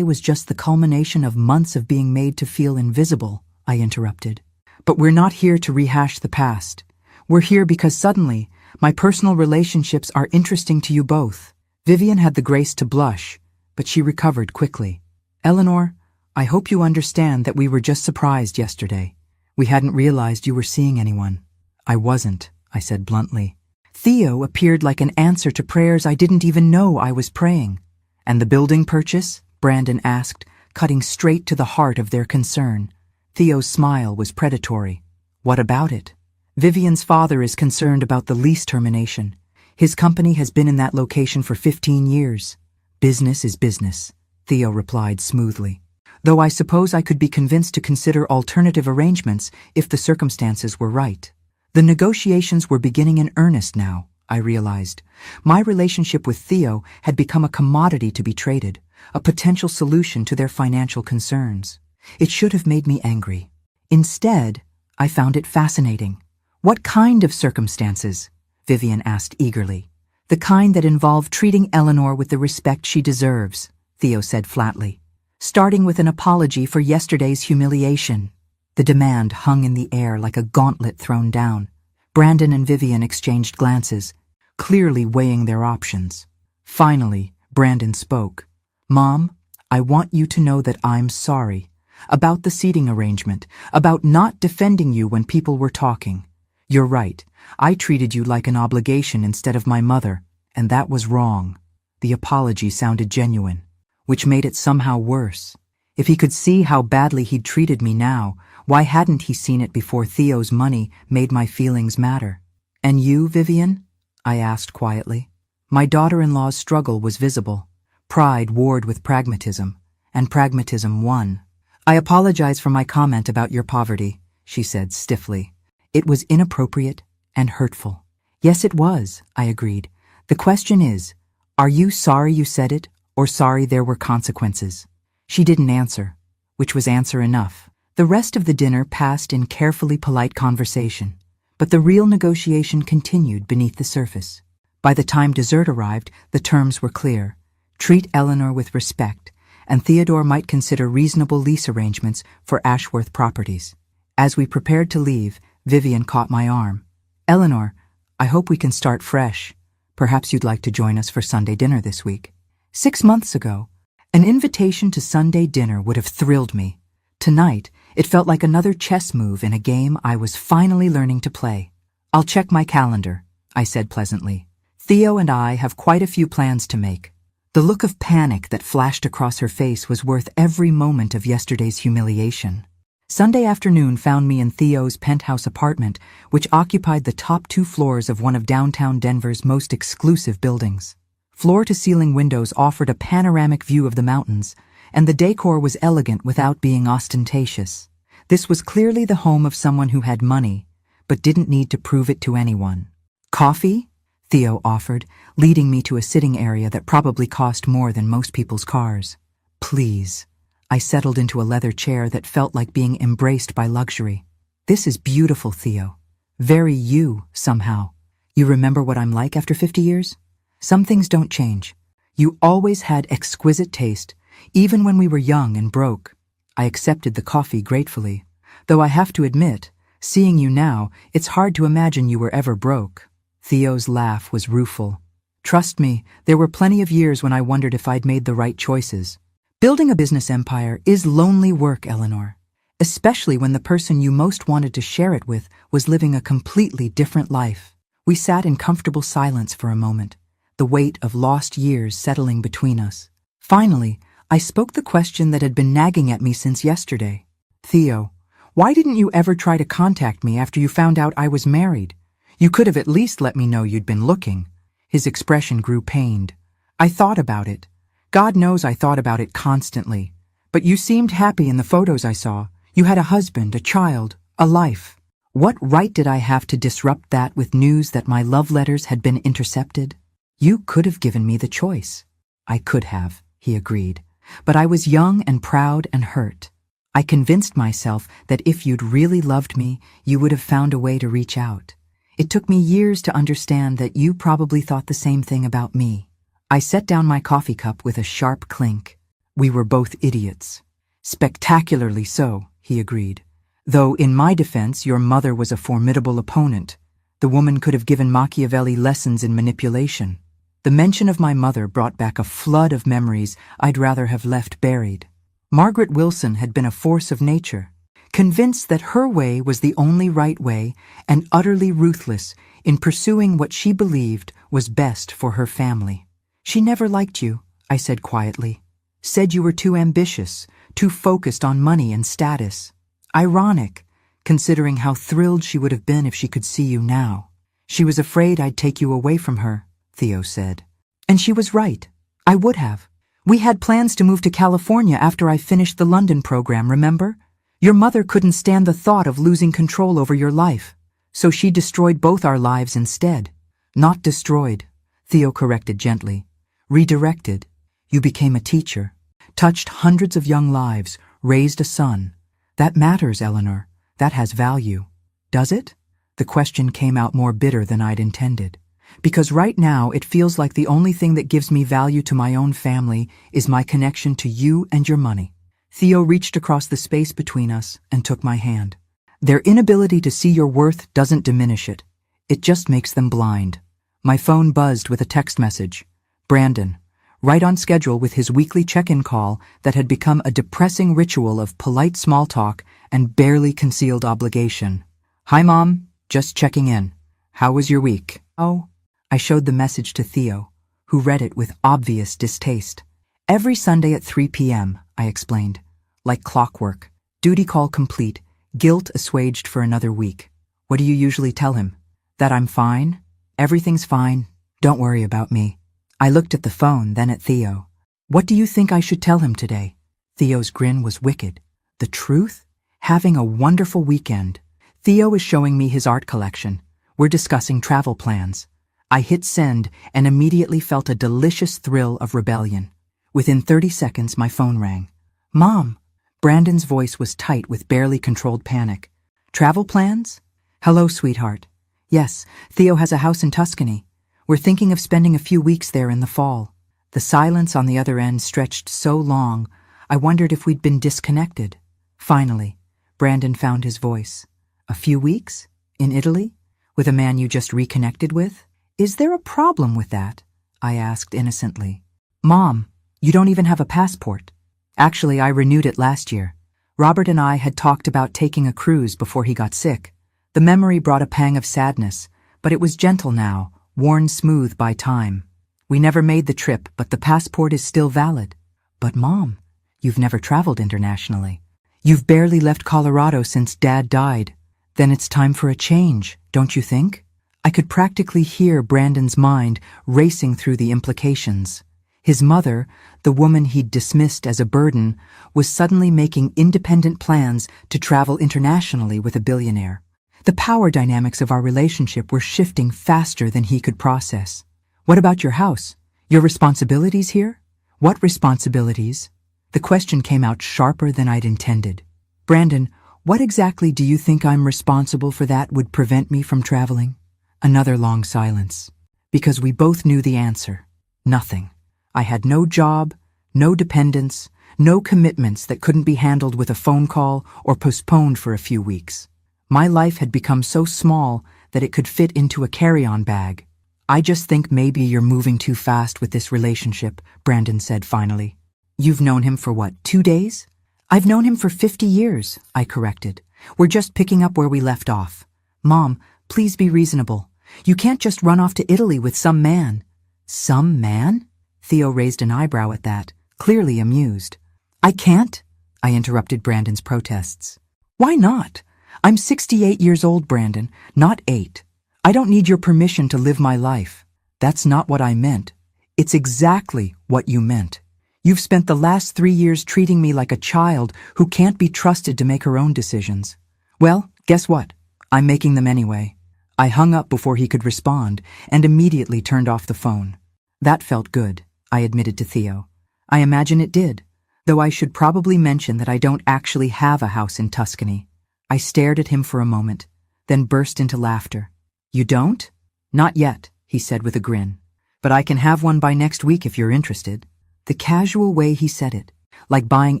was just the culmination of months of being made to feel invisible, I interrupted. But we're not here to rehash the past. We're here because suddenly, my personal relationships are interesting to you both. Vivian had the grace to blush, but she recovered quickly. Eleanor, I hope you understand that we were just surprised yesterday. We hadn't realized you were seeing anyone. I wasn't, I said bluntly. Theo appeared like an answer to prayers I didn't even know I was praying. And the building purchase? Brandon asked, cutting straight to the heart of their concern. Theo's smile was predatory. What about it? Vivian's father is concerned about the lease termination. His company has been in that location for 15 years. Business is business, Theo replied smoothly. Though I suppose I could be convinced to consider alternative arrangements if the circumstances were right. The negotiations were beginning in earnest now, I realized. My relationship with Theo had become a commodity to be traded, a potential solution to their financial concerns. It should have made me angry. Instead, I found it fascinating. What kind of circumstances? Vivian asked eagerly. The kind that involve treating Eleanor with the respect she deserves, Theo said flatly. Starting with an apology for yesterday's humiliation. The demand hung in the air like a gauntlet thrown down. Brandon and Vivian exchanged glances, clearly weighing their options. Finally, Brandon spoke. Mom, I want you to know that I'm sorry. About the seating arrangement, about not defending you when people were talking. You're right. I treated you like an obligation instead of my mother, and that was wrong. The apology sounded genuine, which made it somehow worse. If he could see how badly he'd treated me now, why hadn't he seen it before Theo's money made my feelings matter? And you, Vivian? I asked quietly. My daughter-in-law's struggle was visible. Pride warred with pragmatism, and pragmatism won. I apologize for my comment about your poverty, she said stiffly. It was inappropriate and hurtful. Yes, it was, I agreed. The question is, are you sorry you said it, or sorry there were consequences? She didn't answer, which was answer enough. The rest of the dinner passed in carefully polite conversation, but the real negotiation continued beneath the surface. By the time dessert arrived, the terms were clear. Treat Eleanor with respect, and Theodore might consider reasonable lease arrangements for Ashworth properties. As we prepared to leave, Vivian caught my arm. Eleanor, I hope we can start fresh. Perhaps you'd like to join us for Sunday dinner this week. 6 months ago, an invitation to Sunday dinner would have thrilled me. Tonight, it felt like another chess move in a game I was finally learning to play. I'll check my calendar, I said pleasantly. Theo and I have quite a few plans to make. The look of panic that flashed across her face was worth every moment of yesterday's humiliation. Sunday afternoon found me in Theo's penthouse apartment, which occupied the top 2 floors of one of downtown Denver's most exclusive buildings. Floor-to-ceiling windows offered a panoramic view of the mountains, and the decor was elegant without being ostentatious. This was clearly the home of someone who had money, but didn't need to prove it to anyone. "Coffee?" Theo offered, leading me to a sitting area that probably cost more than most people's cars. "Please." I settled into a leather chair that felt like being embraced by luxury. "This is beautiful, Theo. Very you, somehow. You remember what I'm like after 50 years? Some things don't change. You always had exquisite taste, even when we were young and broke." I accepted the coffee gratefully, though I have to admit, seeing you now, it's hard to imagine you were ever broke. Theo's laugh was rueful. "Trust me, there were plenty of years when I wondered if I'd made the right choices. Building a business empire is lonely work, Eleanor, especially when the person you most wanted to share it with was living a completely different life." We sat in comfortable silence for a moment, the weight of lost years settling between us. Finally, I spoke the question that had been nagging at me since yesterday. "Theo, why didn't you ever try to contact me after you found out I was married? You could have at least let me know you'd been looking." His expression grew pained. "I thought about it. God knows I thought about it constantly. But you seemed happy in the photos I saw. You had a husband, a child, a life. What right did I have to disrupt that with news that my love letters had been intercepted?" "You could have given me the choice." "I could have," he agreed. "But I was young and proud and hurt. I convinced myself that if you'd really loved me, you would have found a way to reach out. It took me years to understand that you probably thought the same thing about me." I set down my coffee cup with a sharp clink. "We were both idiots." "Spectacularly so," he agreed. "Though, in my defense, your mother was a formidable opponent. The woman could have given Machiavelli lessons in manipulation." The mention of my mother brought back a flood of memories I'd rather have left buried. Margaret Wilson had been a force of nature, convinced that her way was the only right way and utterly ruthless in pursuing what she believed was best for her family. "She never liked you," I said quietly. "Said you were too ambitious, too focused on money and status." Ironic, considering how thrilled she would have been if she could see you now. "She was afraid I'd take you away from her," Theo said. "And she was right. I would have. We had plans to move to California after I finished the London program, remember? Your mother couldn't stand the thought of losing control over your life, so she destroyed both our lives instead." "Not destroyed," Theo corrected gently. "Redirected. You became a teacher, touched hundreds of young lives, raised a son. That matters, Eleanor. That has value." "Does it?" The question came out more bitter than I'd intended. "Because right now it feels like the only thing that gives me value to my own family is my connection to you and your money." Theo reached across the space between us and took my hand. "Their inability to see your worth doesn't diminish it. It just makes them blind." My phone buzzed with a text message. Brandon, right on schedule with his weekly check-in call that had become a depressing ritual of polite small talk and barely concealed obligation. "Hi, Mom. Just checking in. How was your week?" "Oh." I showed the message to Theo, who read it with obvious distaste. "Every Sunday at 3 p.m., I explained. Like clockwork. Duty call complete, guilt assuaged for another week. What do you usually tell him? That I'm fine? Everything's fine. Don't worry about me." I looked at the phone, then at Theo. "What do you think I should tell him today?" Theo's grin was wicked. "The truth? Having a wonderful weekend. Theo is showing me his art collection. We're discussing travel plans." I hit send and immediately felt a delicious thrill of rebellion. Within 30 seconds, my phone rang. "Mom!" Brandon's voice was tight with barely controlled panic. "Travel plans?" "Hello, sweetheart. Yes, Theo has a house in Tuscany. We're thinking of spending a few weeks there in the fall." The silence on the other end stretched so long, I wondered if we'd been disconnected. Finally, Brandon found his voice. "A few weeks? In Italy? With a man you just reconnected with? Is there a problem with that?" I asked innocently. "Mom, you don't even have a passport." "Actually, I renewed it last year. Robert and I had talked about taking a cruise before he got sick. The memory brought a pang of sadness, but it was gentle now, worn smooth by time. We never made the trip, but the passport is still valid." "But Mom, you've never traveled internationally." You've barely left Colorado since Dad died. Then it's time for a change, don't you think? I could practically hear Brandon's mind racing through the implications. His mother, the woman he'd dismissed as a burden, was suddenly making independent plans to travel internationally with a billionaire. The power dynamics of our relationship were shifting faster than he could process. What about your house? Your responsibilities here? What responsibilities? The question came out sharper than I'd intended. Brandon, what exactly do you think I'm responsible for that would prevent me from traveling? Another long silence. Because we both knew the answer. Nothing. I had no job, no dependents, no commitments that couldn't be handled with a phone call or postponed for a few weeks. My life had become so small that it could fit into a carry-on bag. I just think maybe you're moving too fast with this relationship, Brandon said finally. You've known him for what, 2 days? I've known him for 50 years, I corrected. We're just picking up where we left off. Mom, please be reasonable. You can't just run off to Italy with some man. Some man? Theo raised an eyebrow at that, clearly amused. I can't, I interrupted Brandon's protests. Why not? I'm 68 years old, Brandon, not 8. I don't need your permission to live my life. That's not what I meant. It's exactly what you meant. You've spent the last 3 years treating me like a child who can't be trusted to make her own decisions. Well, guess what? I'm making them anyway. I hung up before he could respond and immediately turned off the phone. That felt good, I admitted to Theo. I imagine it did, though I should probably mention that I don't actually have a house in Tuscany. I stared at him for a moment, then burst into laughter. You don't? Not yet, he said with a grin. But I can have one by next week if you're interested. The casual way he said it, like buying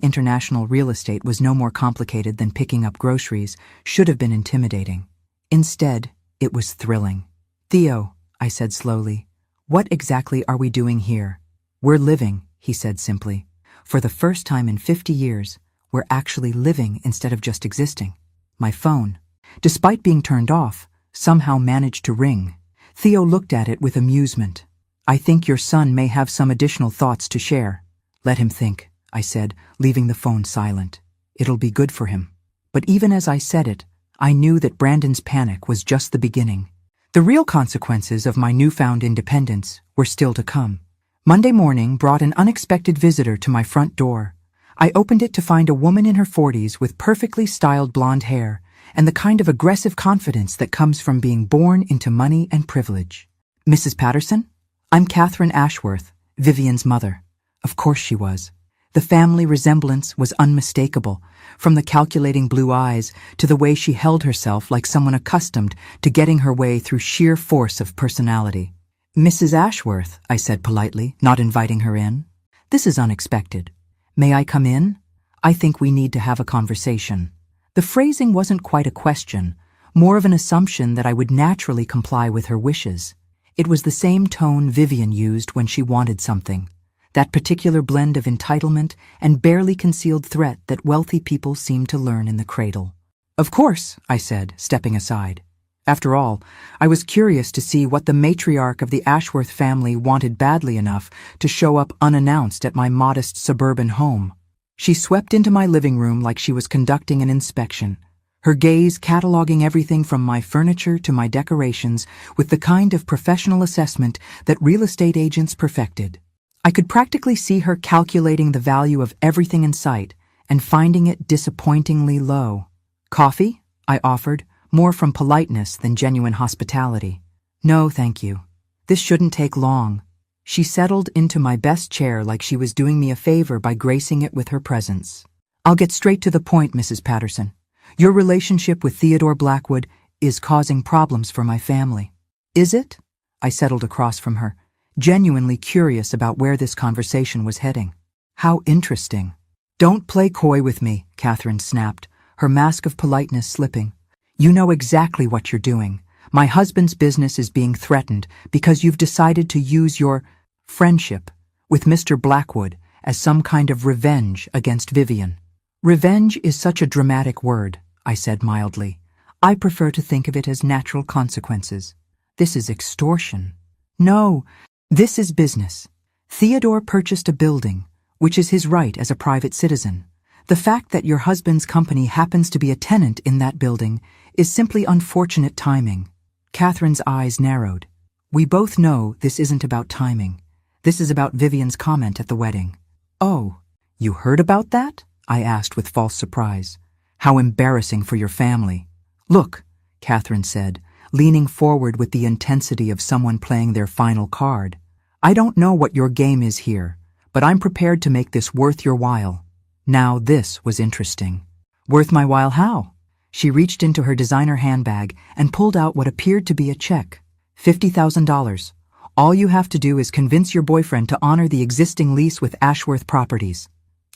international real estate was no more complicated than picking up groceries, should have been intimidating. Instead, it was thrilling. Theo, I said slowly, what exactly are we doing here? We're living, he said simply. For the first time in 50 years, we're actually living instead of just existing. My phone, despite being turned off, somehow managed to ring. Theo looked at it with amusement. I think your son may have some additional thoughts to share. Let him think, I said, leaving the phone silent. It'll be good for him. But even as I said it, I knew that Brandon's panic was just the beginning. The real consequences of my newfound independence were still to come. Monday morning brought an unexpected visitor to my front door. I opened it to find a woman in her 40s with perfectly styled blonde hair and the kind of aggressive confidence that comes from being born into money and privilege. Mrs. Patterson? I'm Catherine Ashworth, Vivian's mother. Of course she was. The family resemblance was unmistakable, from the calculating blue eyes to the way she held herself like someone accustomed to getting her way through sheer force of personality. Mrs. Ashworth, I said politely, not inviting her in. This is unexpected. May I come in? I think we need to have a conversation. The phrasing wasn't quite a question, more of an assumption that I would naturally comply with her wishes. It was the same tone Vivian used when she wanted something, that particular blend of entitlement and barely concealed threat that wealthy people seem to learn in the cradle. Of course, I said, stepping aside. After all, I was curious to see what the matriarch of the Ashworth family wanted badly enough to show up unannounced at my modest suburban home. She swept into my living room like she was conducting an inspection, her gaze cataloging everything from my furniture to my decorations with the kind of professional assessment that real estate agents perfected. I could practically see her calculating the value of everything in sight and finding it disappointingly low. Coffee? I offered, more from politeness than genuine hospitality. No, thank you. This shouldn't take long. She settled into my best chair like she was doing me a favor by gracing it with her presence. I'll get straight to the point, Mrs. Patterson. Your relationship with Theodore Blackwood is causing problems for my family. Is it? I settled across from her, genuinely curious about where this conversation was heading. How interesting. Don't play coy with me, Catherine snapped, her mask of politeness slipping. You know exactly what you're doing. My husband's business is being threatened because you've decided to use your friendship with Mr. Blackwood as some kind of revenge against Vivian. Revenge is such a dramatic word, I said mildly. I prefer to think of it as natural consequences. This is extortion. No, this is business. Theodore purchased a building, which is his right as a private citizen. The fact that your husband's company happens to be a tenant in that building is simply unfortunate timing. Catherine's eyes narrowed. We both know this isn't about timing. This is about Vivian's comment at the wedding. Oh, you heard about that? I asked with false surprise. How embarrassing for your family. Look, Catherine said, leaning forward with the intensity of someone playing their final card. I don't know what your game is here, but I'm prepared to make this worth your while. Now this was interesting. Worth my while how? She reached into her designer handbag and pulled out what appeared to be a check. $50,000. All you have to do is convince your boyfriend to honor the existing lease with Ashworth Properties.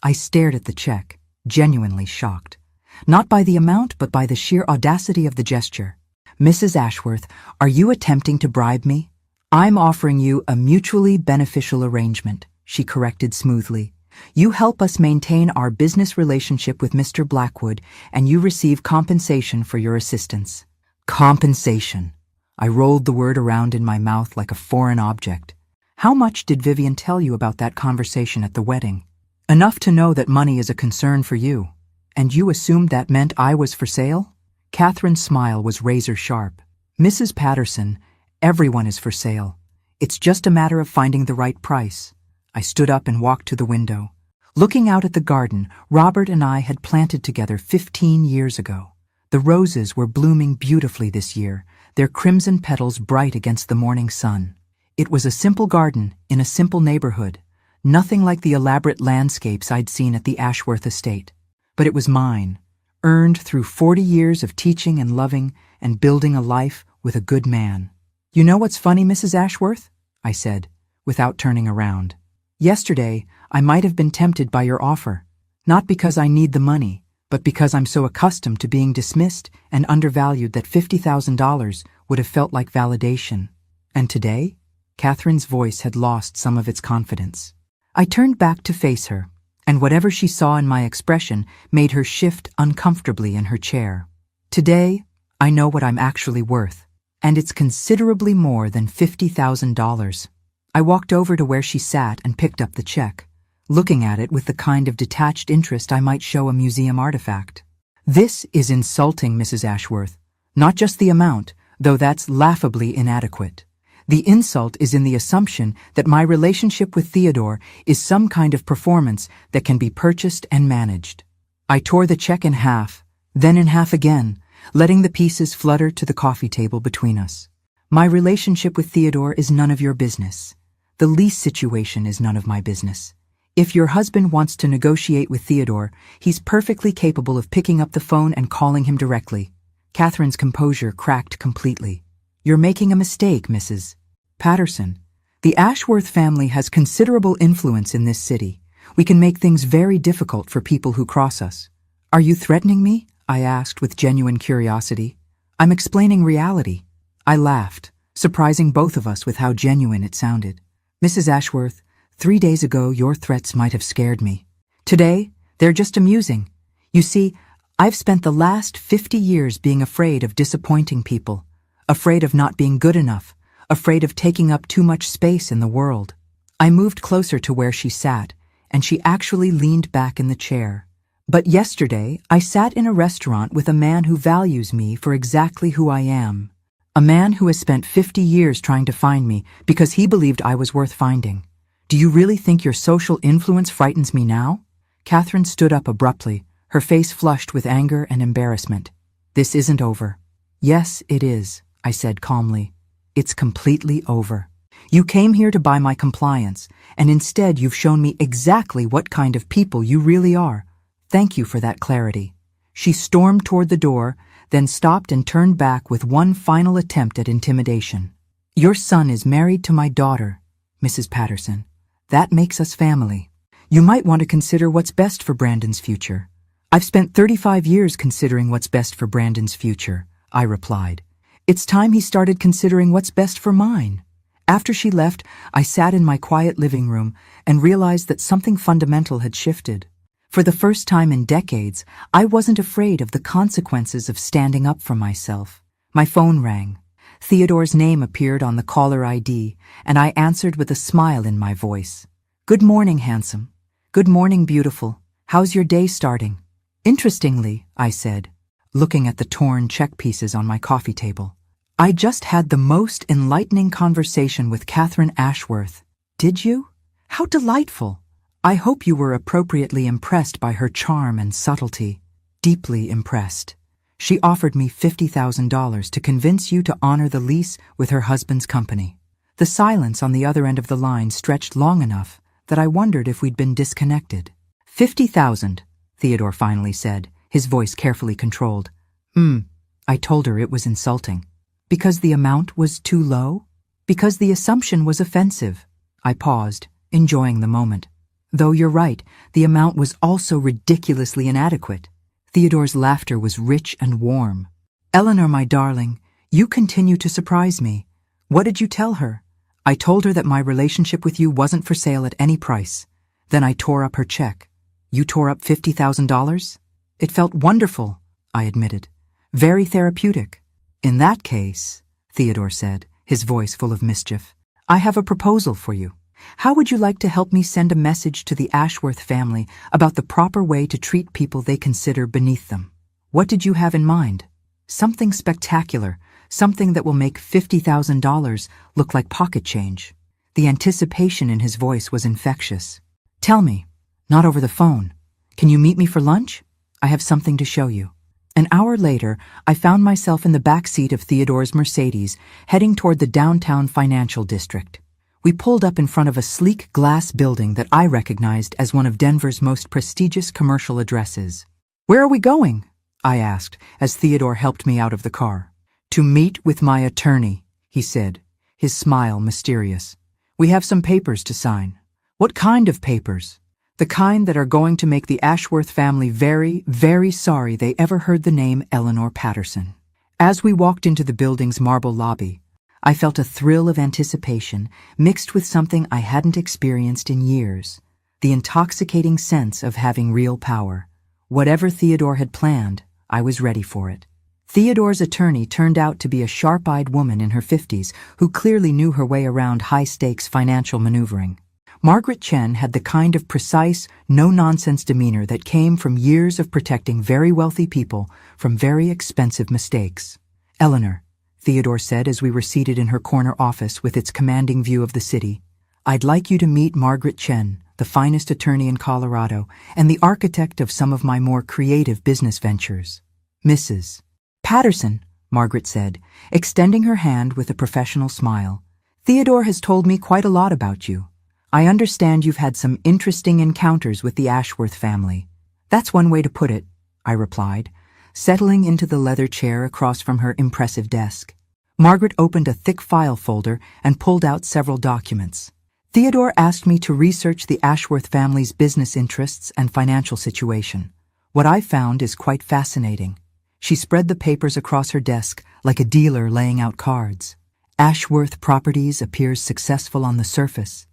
I stared at the check, genuinely shocked. Not by the amount, but by the sheer audacity of the gesture. Mrs. Ashworth, are you attempting to bribe me? I'm offering you a mutually beneficial arrangement, she corrected smoothly. You help us maintain our business relationship with Mr. Blackwood, and you receive compensation for your assistance. Compensation. I rolled the word around in my mouth like a foreign object. How much did Vivian tell you about that conversation at the wedding? Enough to know that money is a concern for you. And you assumed that meant I was for sale? Catherine's smile was razor sharp. Mrs. Patterson, everyone is for sale. It's just a matter of finding the right price. I stood up and walked to the window. Looking out at the garden Robert and I had planted together 15 years ago. The roses were blooming beautifully this year, their crimson petals bright against the morning sun. It was a simple garden in a simple neighborhood, nothing like the elaborate landscapes I'd seen at the Ashworth estate. But it was mine, earned through 40 years of teaching and loving and building a life with a good man. You know what's funny, Mrs. Ashworth? I said, without turning around. Yesterday, I might have been tempted by your offer, not because I need the money, but because I'm so accustomed to being dismissed and undervalued that $50,000 would have felt like validation. And today? Catherine's voice had lost some of its confidence. I turned back to face her, and whatever she saw in my expression made her shift uncomfortably in her chair. Today, I know what I'm actually worth, and it's considerably more than $50,000. I walked over to where she sat and picked up the check, looking at it with the kind of detached interest I might show a museum artifact. This is insulting, Mrs. Ashworth. Not just the amount, though that's laughably inadequate. The insult is in the assumption that my relationship with Theodore is some kind of performance that can be purchased and managed. I tore the check in half, then in half again, letting the pieces flutter to the coffee table between us. My relationship with Theodore is none of your business. The lease situation is none of my business. If your husband wants to negotiate with Theodore, he's perfectly capable of picking up the phone and calling him directly. Catherine's composure cracked completely. You're making a mistake, Mrs. Patterson. The Ashworth family has considerable influence in this city. We can make things very difficult for people who cross us. Are you threatening me? I asked with genuine curiosity. I'm explaining reality. I laughed, surprising both of us with how genuine it sounded. Mrs. Ashworth, 3 days ago your threats might have scared me. Today, they're just amusing. You see, I've spent the last 50 years being afraid of disappointing people, afraid of not being good enough, afraid of taking up too much space in the world. I moved closer to where she sat, and she actually leaned back in the chair. But yesterday, I sat in a restaurant with a man who values me for exactly who I am. A man who has spent 50 years trying to find me because he believed I was worth finding. Do you really think your social influence frightens me now? Catherine stood up abruptly, her face flushed with anger and embarrassment. This isn't over. Yes, it is, I said calmly. It's completely over. You came here to buy my compliance, and instead you've shown me exactly what kind of people you really are. Thank you for that clarity. She stormed toward the door, then stopped and turned back with one final attempt at intimidation. Your son is married to my daughter, Mrs. Patterson. That makes us family. You might want to consider what's best for Brandon's future. I've spent 35 years considering what's best for Brandon's future, I replied. It's time he started considering what's best for mine. After she left, I sat in my quiet living room and realized that something fundamental had shifted. For the first time in decades, I wasn't afraid of the consequences of standing up for myself. My phone rang. Theodore's name appeared on the caller ID, and I answered with a smile in my voice. Good morning, handsome. Good morning, beautiful. How's your day starting? Interestingly, I said, looking at the torn check pieces on my coffee table. I just had the most enlightening conversation with Catherine Ashworth. Did you? How delightful! I hope you were appropriately impressed by her charm and subtlety. Deeply impressed. She offered me $50,000 to convince you to honor the lease with her husband's company. The silence on the other end of the line stretched long enough that I wondered if we'd been disconnected. 50,000, Theodore finally said, his voice carefully controlled. I told her it was insulting. Because the amount was too low? Because the assumption was offensive. I paused, enjoying the moment. Though you're right, the amount was also ridiculously inadequate. Theodore's laughter was rich and warm. Eleanor, my darling, you continue to surprise me. What did you tell her? I told her that my relationship with you wasn't for sale at any price. Then I tore up her check. You tore up $50,000? It felt wonderful, I admitted. Very therapeutic. In that case, Theodore said, his voice full of mischief, I have a proposal for you. How would you like to help me send a message to the Ashworth family about the proper way to treat people they consider beneath them? What did you have in mind? Something spectacular, something that will make $50,000 look like pocket change. The anticipation in his voice was infectious. Tell me, not over the phone. Can you meet me for lunch? I have something to show you. An hour later, I found myself in the back seat of Theodore's Mercedes, heading toward the downtown financial district. We pulled up in front of a sleek glass building that I recognized as one of Denver's most prestigious commercial addresses. Where are we going? I asked, as Theodore helped me out of the car. To meet with my attorney, he said, his smile mysterious. We have some papers to sign. What kind of papers? The kind that are going to make the Ashworth family very, very sorry they ever heard the name Eleanor Patterson. As we walked into the building's marble lobby, I felt a thrill of anticipation mixed with something I hadn't experienced in years, the intoxicating sense of having real power. Whatever Theodore had planned, I was ready for it. Theodore's attorney turned out to be a sharp-eyed woman in her 50s who clearly knew her way around high-stakes financial maneuvering. Margaret Chen had the kind of precise, no-nonsense demeanor that came from years of protecting very wealthy people from very expensive mistakes. Eleanor, Theodore said as we were seated in her corner office with its commanding view of the city, I'd like you to meet Margaret Chen, the finest attorney in Colorado and the architect of some of my more creative business ventures. Mrs. Patterson, Margaret said, extending her hand with a professional smile. Theodore has told me quite a lot about you. I understand you've had some interesting encounters with the Ashworth family. That's one way to put it, I replied, settling into the leather chair across from her impressive desk. Margaret opened a thick file folder and pulled out several documents. Theodore asked me to research the Ashworth family's business interests and financial situation. What I found is quite fascinating. She spread the papers across her desk like a dealer laying out cards. Ashworth Properties appears successful on the surface,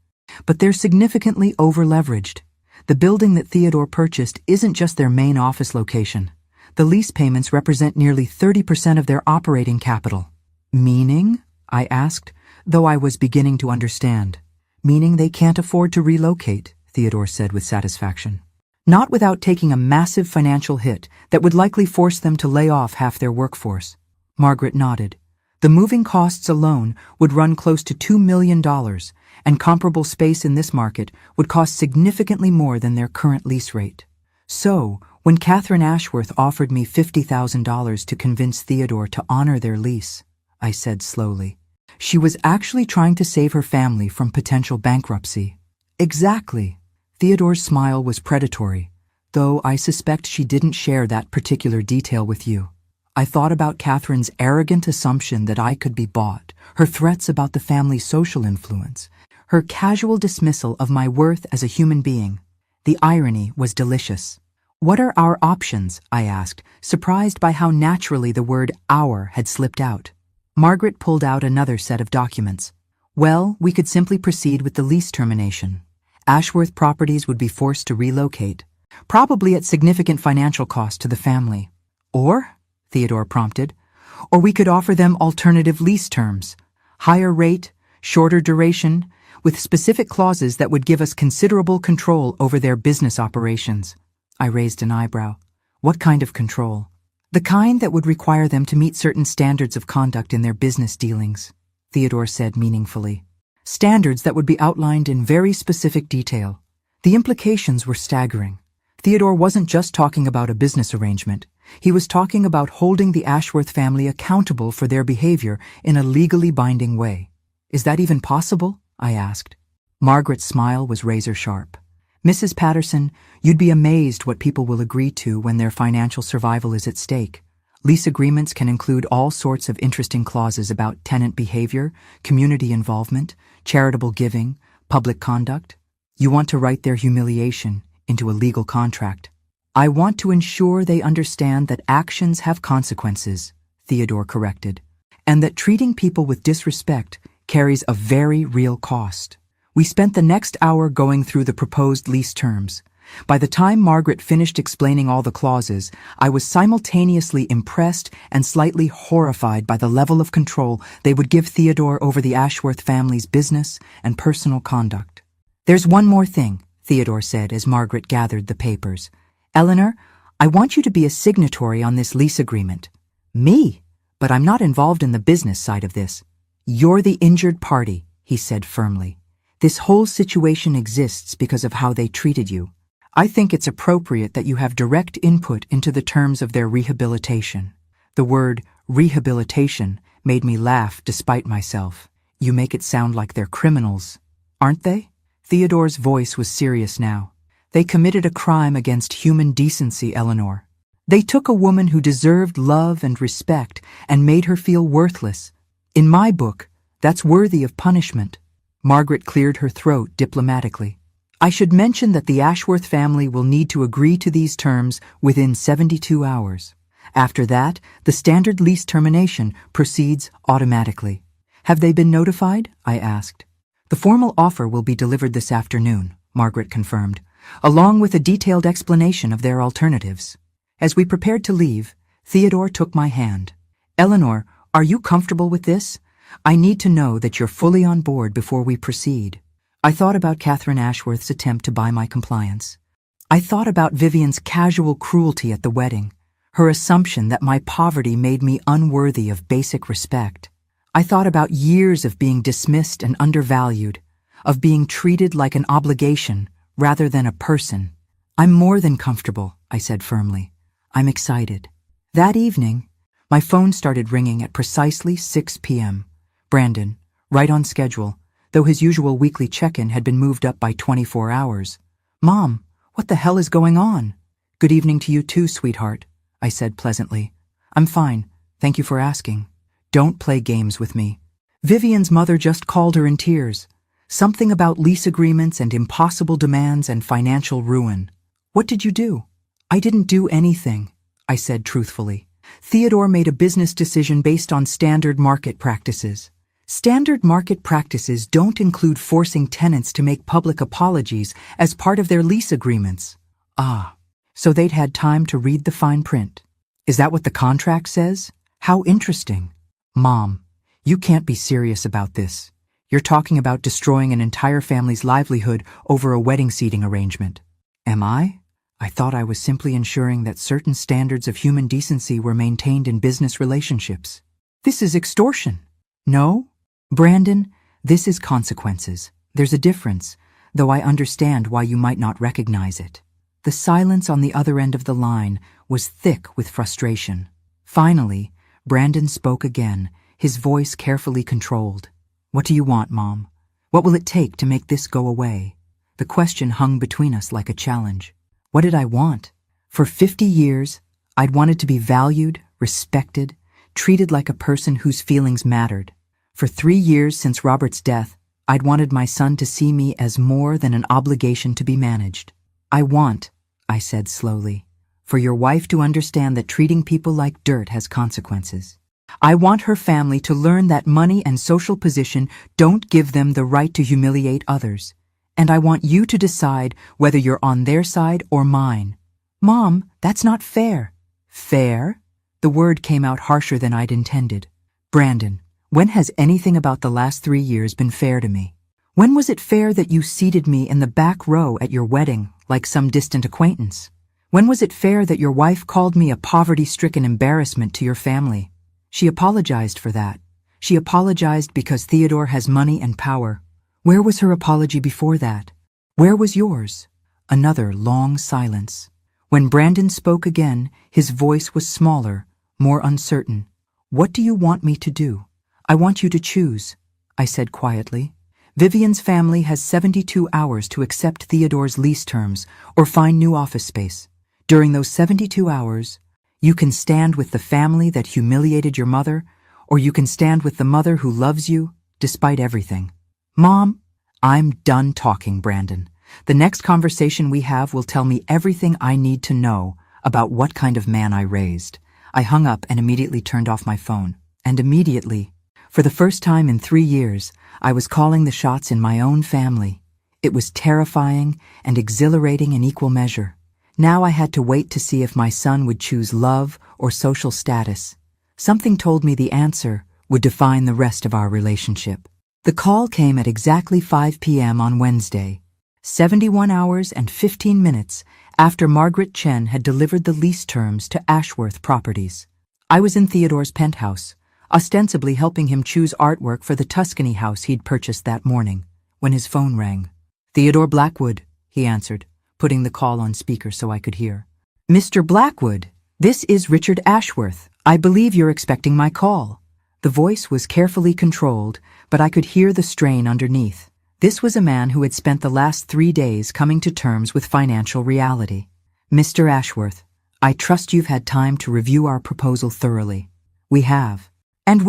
but they're significantly over-leveraged. The building that Theodore purchased isn't just their main office location. The lease payments represent nearly 30% of their operating capital. Meaning? I asked, though I was beginning to understand. Meaning they can't afford to relocate, Theodore said with satisfaction. Not without taking a massive financial hit that would likely force them to lay off half their workforce. Margaret nodded. The moving costs alone would run close to $2 million, and comparable space in this market would cost significantly more than their current lease rate. So, when Catherine Ashworth offered me $50,000 to convince Theodore to honor their lease, I said slowly, she was actually trying to save her family from potential bankruptcy. Exactly. Theodore's smile was predatory, though I suspect she didn't share that particular detail with you. I thought about Catherine's arrogant assumption that I could be bought, her threats about the family's social influence, her casual dismissal of my worth as a human being. The irony was delicious. What are our options? I asked, surprised by how naturally the word "our" had slipped out. Margaret pulled out another set of documents. Well, we could simply proceed with the lease termination. Ashworth Properties would be forced to relocate, probably at significant financial cost to the family. Or, Theodore prompted, or we could offer them alternative lease terms, higher rate, shorter duration, with specific clauses that would give us considerable control over their business operations. I raised an eyebrow. What kind of control? The kind that would require them to meet certain standards of conduct in their business dealings, Theodore said meaningfully. Standards that would be outlined in very specific detail. The implications were staggering. Theodore wasn't just talking about a business arrangement. He was talking about holding the Ashworth family accountable for their behavior in a legally binding way. Is that even possible? I asked. Margaret's smile was razor-sharp. Mrs. Patterson, you'd be amazed what people will agree to when their financial survival is at stake. Lease agreements can include all sorts of interesting clauses about tenant behavior, community involvement, charitable giving, public conduct. You want to write their humiliation into a legal contract. I want to ensure they understand that actions have consequences, Theodore corrected, and that treating people with disrespect carries a very real cost. We spent the next hour going through the proposed lease terms. By the time Margaret finished explaining all the clauses, I was simultaneously impressed and slightly horrified by the level of control they would give Theodore over the Ashworth family's business and personal conduct. There's one more thing, Theodore said as Margaret gathered the papers. Eleanor, I want you to be a signatory on this lease agreement. Me? But I'm not involved in the business side of this. You're the injured party, he said firmly. This whole situation exists because of how they treated you. I think it's appropriate that you have direct input into the terms of their rehabilitation. The word rehabilitation made me laugh despite myself. You make it sound like they're criminals, aren't they? Theodore's voice was serious now. They committed a crime against human decency, Eleanor. They took a woman who deserved love and respect and made her feel worthless. In my book, that's worthy of punishment. Margaret cleared her throat diplomatically. I should mention that the Ashworth family will need to agree to these terms within 72 hours. After that, the standard lease termination proceeds automatically. Have they been notified? I asked. The formal offer will be delivered this afternoon, Margaret confirmed, along with a detailed explanation of their alternatives. As we prepared to leave, Theodore took my hand. Eleanor, are you comfortable with this? I need to know that you're fully on board before we proceed. I thought about Catherine Ashworth's attempt to buy my compliance. I thought about Vivian's casual cruelty at the wedding, her assumption that my poverty made me unworthy of basic respect. I thought about years of being dismissed and undervalued, of being treated like an obligation rather than a person. I'm more than comfortable, I said firmly. I'm excited. That evening, my phone started ringing at precisely 6 p.m. Brandon, right on schedule, though his usual weekly check-in had been moved up by 24 hours. Mom, what the hell is going on? Good evening to you too, sweetheart, I said pleasantly. I'm fine, thank you for asking. Don't play games with me. Vivian's mother just called her in tears. Something about lease agreements and impossible demands and financial ruin. What did you do? I didn't do anything, I said truthfully. Theodore made a business decision based on standard market practices. Standard market practices don't include forcing tenants to make public apologies as part of their lease agreements. Ah, so they'd had time to read the fine print. Is that what the contract says? How interesting. Mom, you can't be serious about this. You're talking about destroying an entire family's livelihood over a wedding seating arrangement. Am I? I thought I was simply ensuring that certain standards of human decency were maintained in business relationships. This is extortion. No? Brandon, this is consequences. There's a difference, though I understand why you might not recognize it. The silence on the other end of the line was thick with frustration. Finally, Brandon spoke again, his voice carefully controlled. What do you want, Mom? What will it take to make this go away? The question hung between us like a challenge. What did I want? For 50 years, I'd wanted to be valued, respected, treated like a person whose feelings mattered. For 3 years since Robert's death, I'd wanted my son to see me as more than an obligation to be managed. I want, I said slowly, for your wife to understand that treating people like dirt has consequences. I want her family to learn that money and social position don't give them the right to humiliate others. And I want you to decide whether you're on their side or mine. Mom, that's not fair. Fair? The word came out harsher than I'd intended. Brandon, when has anything about the last 3 years been fair to me? When was it fair that you seated me in the back row at your wedding like some distant acquaintance? When was it fair that your wife called me a poverty-stricken embarrassment to your family? She apologized for that. She apologized because Theodore has money and power. Where was her apology before that? Where was yours? Another long silence. When Brandon spoke again, his voice was smaller, more uncertain. What do you want me to do? I want you to choose, I said quietly. Vivian's family has 72 hours to accept Theodore's lease terms or find new office space. During those 72 hours, you can stand with the family that humiliated your mother, or you can stand with the mother who loves you, despite everything. Mom, I'm done talking, Brandon. The next conversation we have will tell me everything I need to know about what kind of man I raised. I hung up and immediately turned off my phone. And immediately, for the first time in 3 years, I was calling the shots in my own family. It was terrifying and exhilarating in equal measure. Now I had to wait to see if my son would choose love or social status. Something told me the answer would define the rest of our relationship. The call came at exactly 5 p.m. on Wednesday, 71 hours and 15 minutes after Margaret Chen had delivered the lease terms to Ashworth Properties. I was in Theodore's penthouse, ostensibly helping him choose artwork for the Tuscany house he'd purchased that morning, when his phone rang. "Theodore Blackwood," he answered, putting the call on speaker so I could hear. "Mr. Blackwood, this is Richard Ashworth. I believe you're expecting my call." The voice was carefully controlled, but I could hear the strain underneath. This was a man who had spent the last 3 days coming to terms with financial reality. "Mr. Ashworth, I trust you've had time to review our proposal thoroughly." "We have. And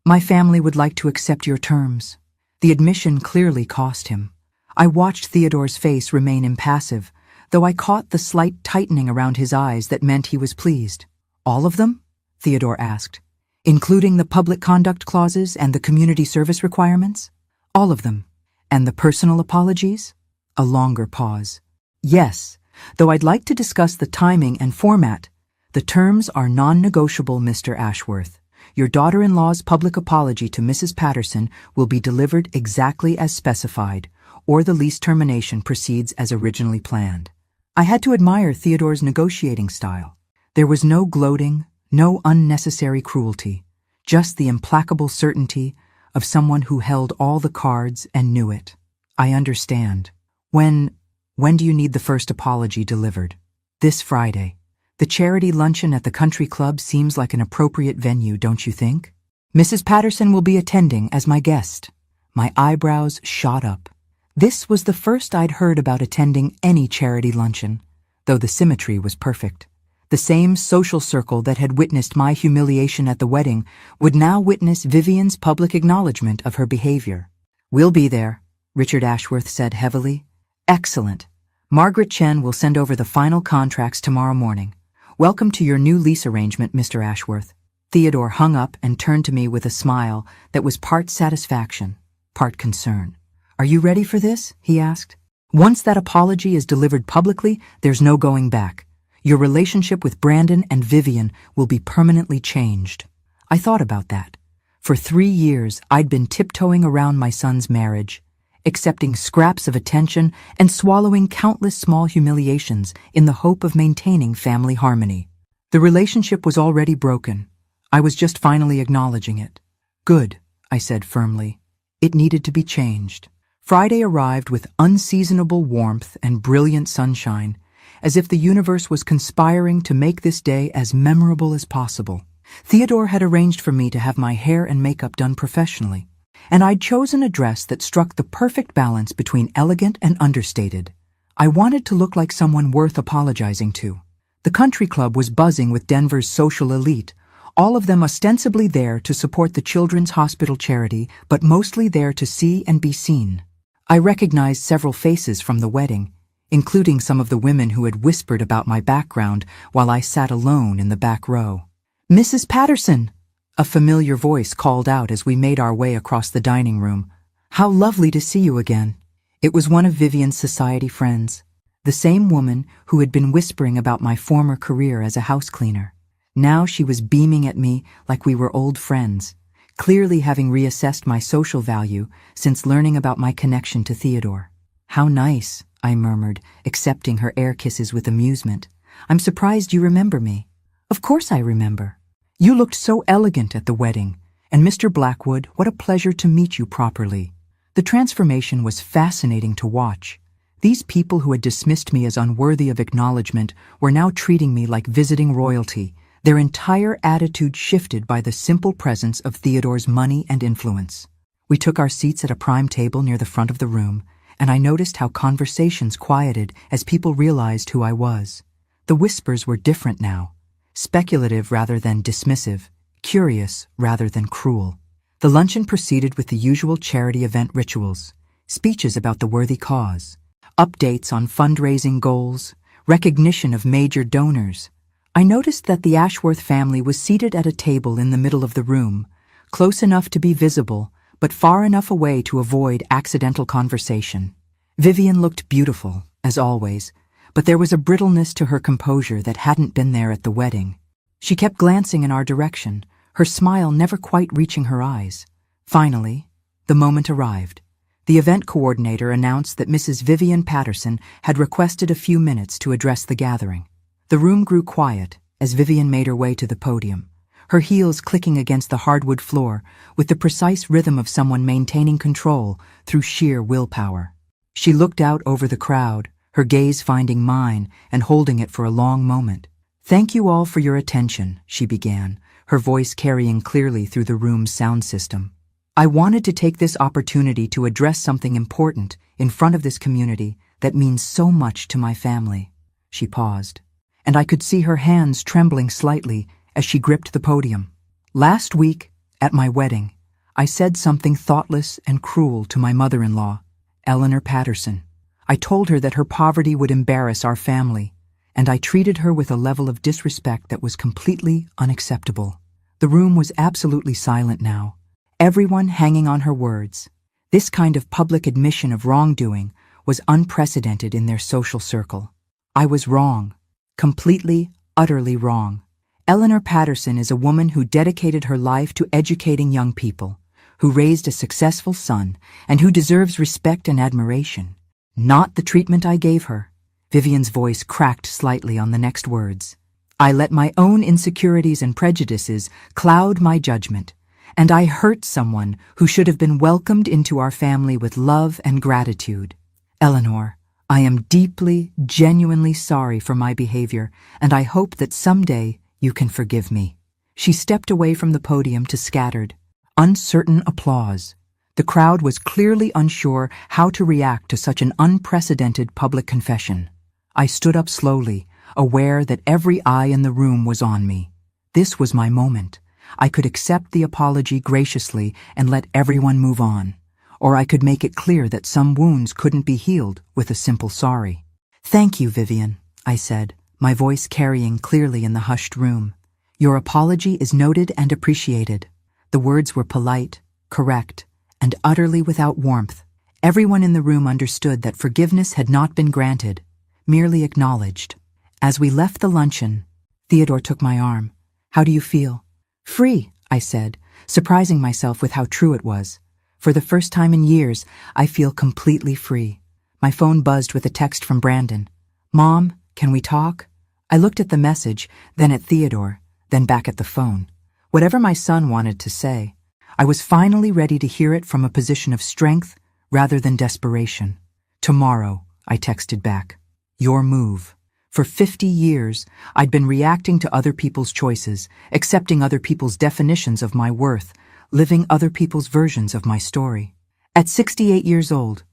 my family would like to accept your terms." The admission clearly cost him. I watched Theodore's face remain impassive, though I caught the slight tightening around his eyes that meant he was pleased. "All of them?" Theodore asked. "Including the public conduct clauses and the community service requirements?" "All of them." "And the personal apologies?" A longer pause. "Yes, though I'd like to discuss the timing and format. The terms are non-negotiable, Mr. Ashworth. Your daughter-in-law's public apology to Mrs. Patterson will be delivered exactly as specified, or the lease termination proceeds as originally planned." I had to admire Theodore's negotiating style. There was no gloating, no unnecessary cruelty, just the implacable certainty of someone who held all the cards and knew it. "I understand. When do you need the first apology delivered?" "This Friday. The charity luncheon at the country club seems like an appropriate venue, don't you think? Mrs. Patterson will be attending as my guest." My eyebrows shot up. This was the first I'd heard about attending any charity luncheon, though the symmetry was perfect. The same social circle that had witnessed my humiliation at the wedding would now witness Vivian's public acknowledgement of her behavior. "We'll be there," Richard Ashworth said heavily. "Excellent. Margaret Chen will send over the final contracts tomorrow morning. Welcome to your new lease arrangement, Mr. Ashworth." Theodore hung up and turned to me with a smile that was part satisfaction, part concern. "Are you ready for this?" he asked. "Once that apology is delivered publicly, there's no going back. Your relationship with Brandon and Vivian will be permanently changed." I thought about that. For 3 years, I'd been tiptoeing around my son's marriage, accepting scraps of attention and swallowing countless small humiliations in the hope of maintaining family harmony. The relationship was already broken. I was just finally acknowledging it. "Good," I said firmly. It needed to be changed. Friday arrived with unseasonable warmth and brilliant sunshine, as if the universe was conspiring to make this day as memorable as possible. Theodore had arranged for me to have my hair and makeup done professionally, and I'd chosen a dress that struck the perfect balance between elegant and understated. I wanted to look like someone worth apologizing to. The country club was buzzing with Denver's social elite, all of them ostensibly there to support the Children's Hospital charity, but mostly there to see and be seen. I recognized several faces from the wedding, including some of the women who had whispered about my background while I sat alone in the back row. "Mrs. Patterson!" a familiar voice called out as we made our way across the dining room. "How lovely to see you again." It was one of Vivian's society friends, the same woman who had been whispering about my former career as a house cleaner. Now she was beaming at me like we were old friends, clearly having reassessed my social value since learning about my connection to Theodore. "How nice," I murmured, accepting her air kisses with amusement. I'm surprised you remember me." "Of course I remember. You looked so elegant at the wedding, and Mr. Blackwood, what a pleasure to meet you properly." The transformation was fascinating to watch. These people who had dismissed me as unworthy of acknowledgement were now treating me like visiting royalty. Their entire attitude shifted by the simple presence of Theodore's money and influence. We took our seats at a prime table near the front of the room, and I noticed how conversations quieted as people realized who I was. The whispers were different now, speculative rather than dismissive, curious rather than cruel. The luncheon proceeded with the usual charity event rituals, speeches about the worthy cause, updates on fundraising goals, recognition of major donors. I noticed that the Ashworth family was seated at a table in the middle of the room, close enough to be visible, but far enough away to avoid accidental conversation. Vivian looked beautiful, as always, but there was a brittleness to her composure that hadn't been there at the wedding. She kept glancing in our direction, her smile never quite reaching her eyes. Finally, the moment arrived. The event coordinator announced that Mrs. Vivian Patterson had requested a few minutes to address the gathering. The room grew quiet as Vivian made her way to the podium, her heels clicking against the hardwood floor with the precise rhythm of someone maintaining control through sheer willpower. She looked out over the crowd, her gaze finding mine and holding it for a long moment. "Thank you all for your attention," she began, her voice carrying clearly through the room's sound system. "I wanted to take this opportunity to address something important in front of this community that means so much to my family." She paused, and I could see her hands trembling slightly as she gripped the podium. "Last week, at my wedding, I said something thoughtless and cruel to my mother-in-law, Eleanor Patterson. I told her that her poverty would embarrass our family, and I treated her with a level of disrespect that was completely unacceptable." The room was absolutely silent now, everyone hanging on her words. This kind of public admission of wrongdoing was unprecedented in their social circle. I was wrong, completely, utterly wrong. Eleanor Patterson is a woman who dedicated her life to educating young people, who raised a successful son, and who deserves respect and admiration. Not the treatment I gave her. Vivian's voice cracked slightly on the next words. "I let my own insecurities and prejudices cloud my judgment, and I hurt someone who should have been welcomed into our family with love and gratitude. Eleanor, I am deeply, genuinely sorry for my behavior, and I hope that someday you can forgive me." She stepped away from the podium to scattered, uncertain applause. The crowd was clearly unsure how to react to such an unprecedented public confession. I stood up slowly, aware that every eye in the room was on me. This was my moment. I could accept the apology graciously and let everyone move on, or I could make it clear that some wounds couldn't be healed with a simple sorry. "Thank you, Vivian," I said, my voice carrying clearly in the hushed room. "Your apology is noted and appreciated." The words were polite, correct, and utterly without warmth. Everyone in the room understood that forgiveness had not been granted, merely acknowledged. As we left the luncheon, Theodore took my arm. "How do you feel?" "Free," I said, surprising myself with how true it was. For the first time in years, I feel completely free. My phone buzzed with a text from Brandon. "Mom, can we talk?" I looked at the message, then at Theodore, then back at the phone. Whatever my son wanted to say, I was finally ready to hear it from a position of strength rather than desperation. "Tomorrow," I texted back. "Your move." For 50 years, I'd been reacting to other people's choices, accepting other people's definitions of my worth, living other people's versions of my story. At 68 years old,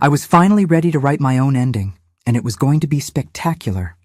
I was finally ready to write my own ending, and it was going to be spectacular.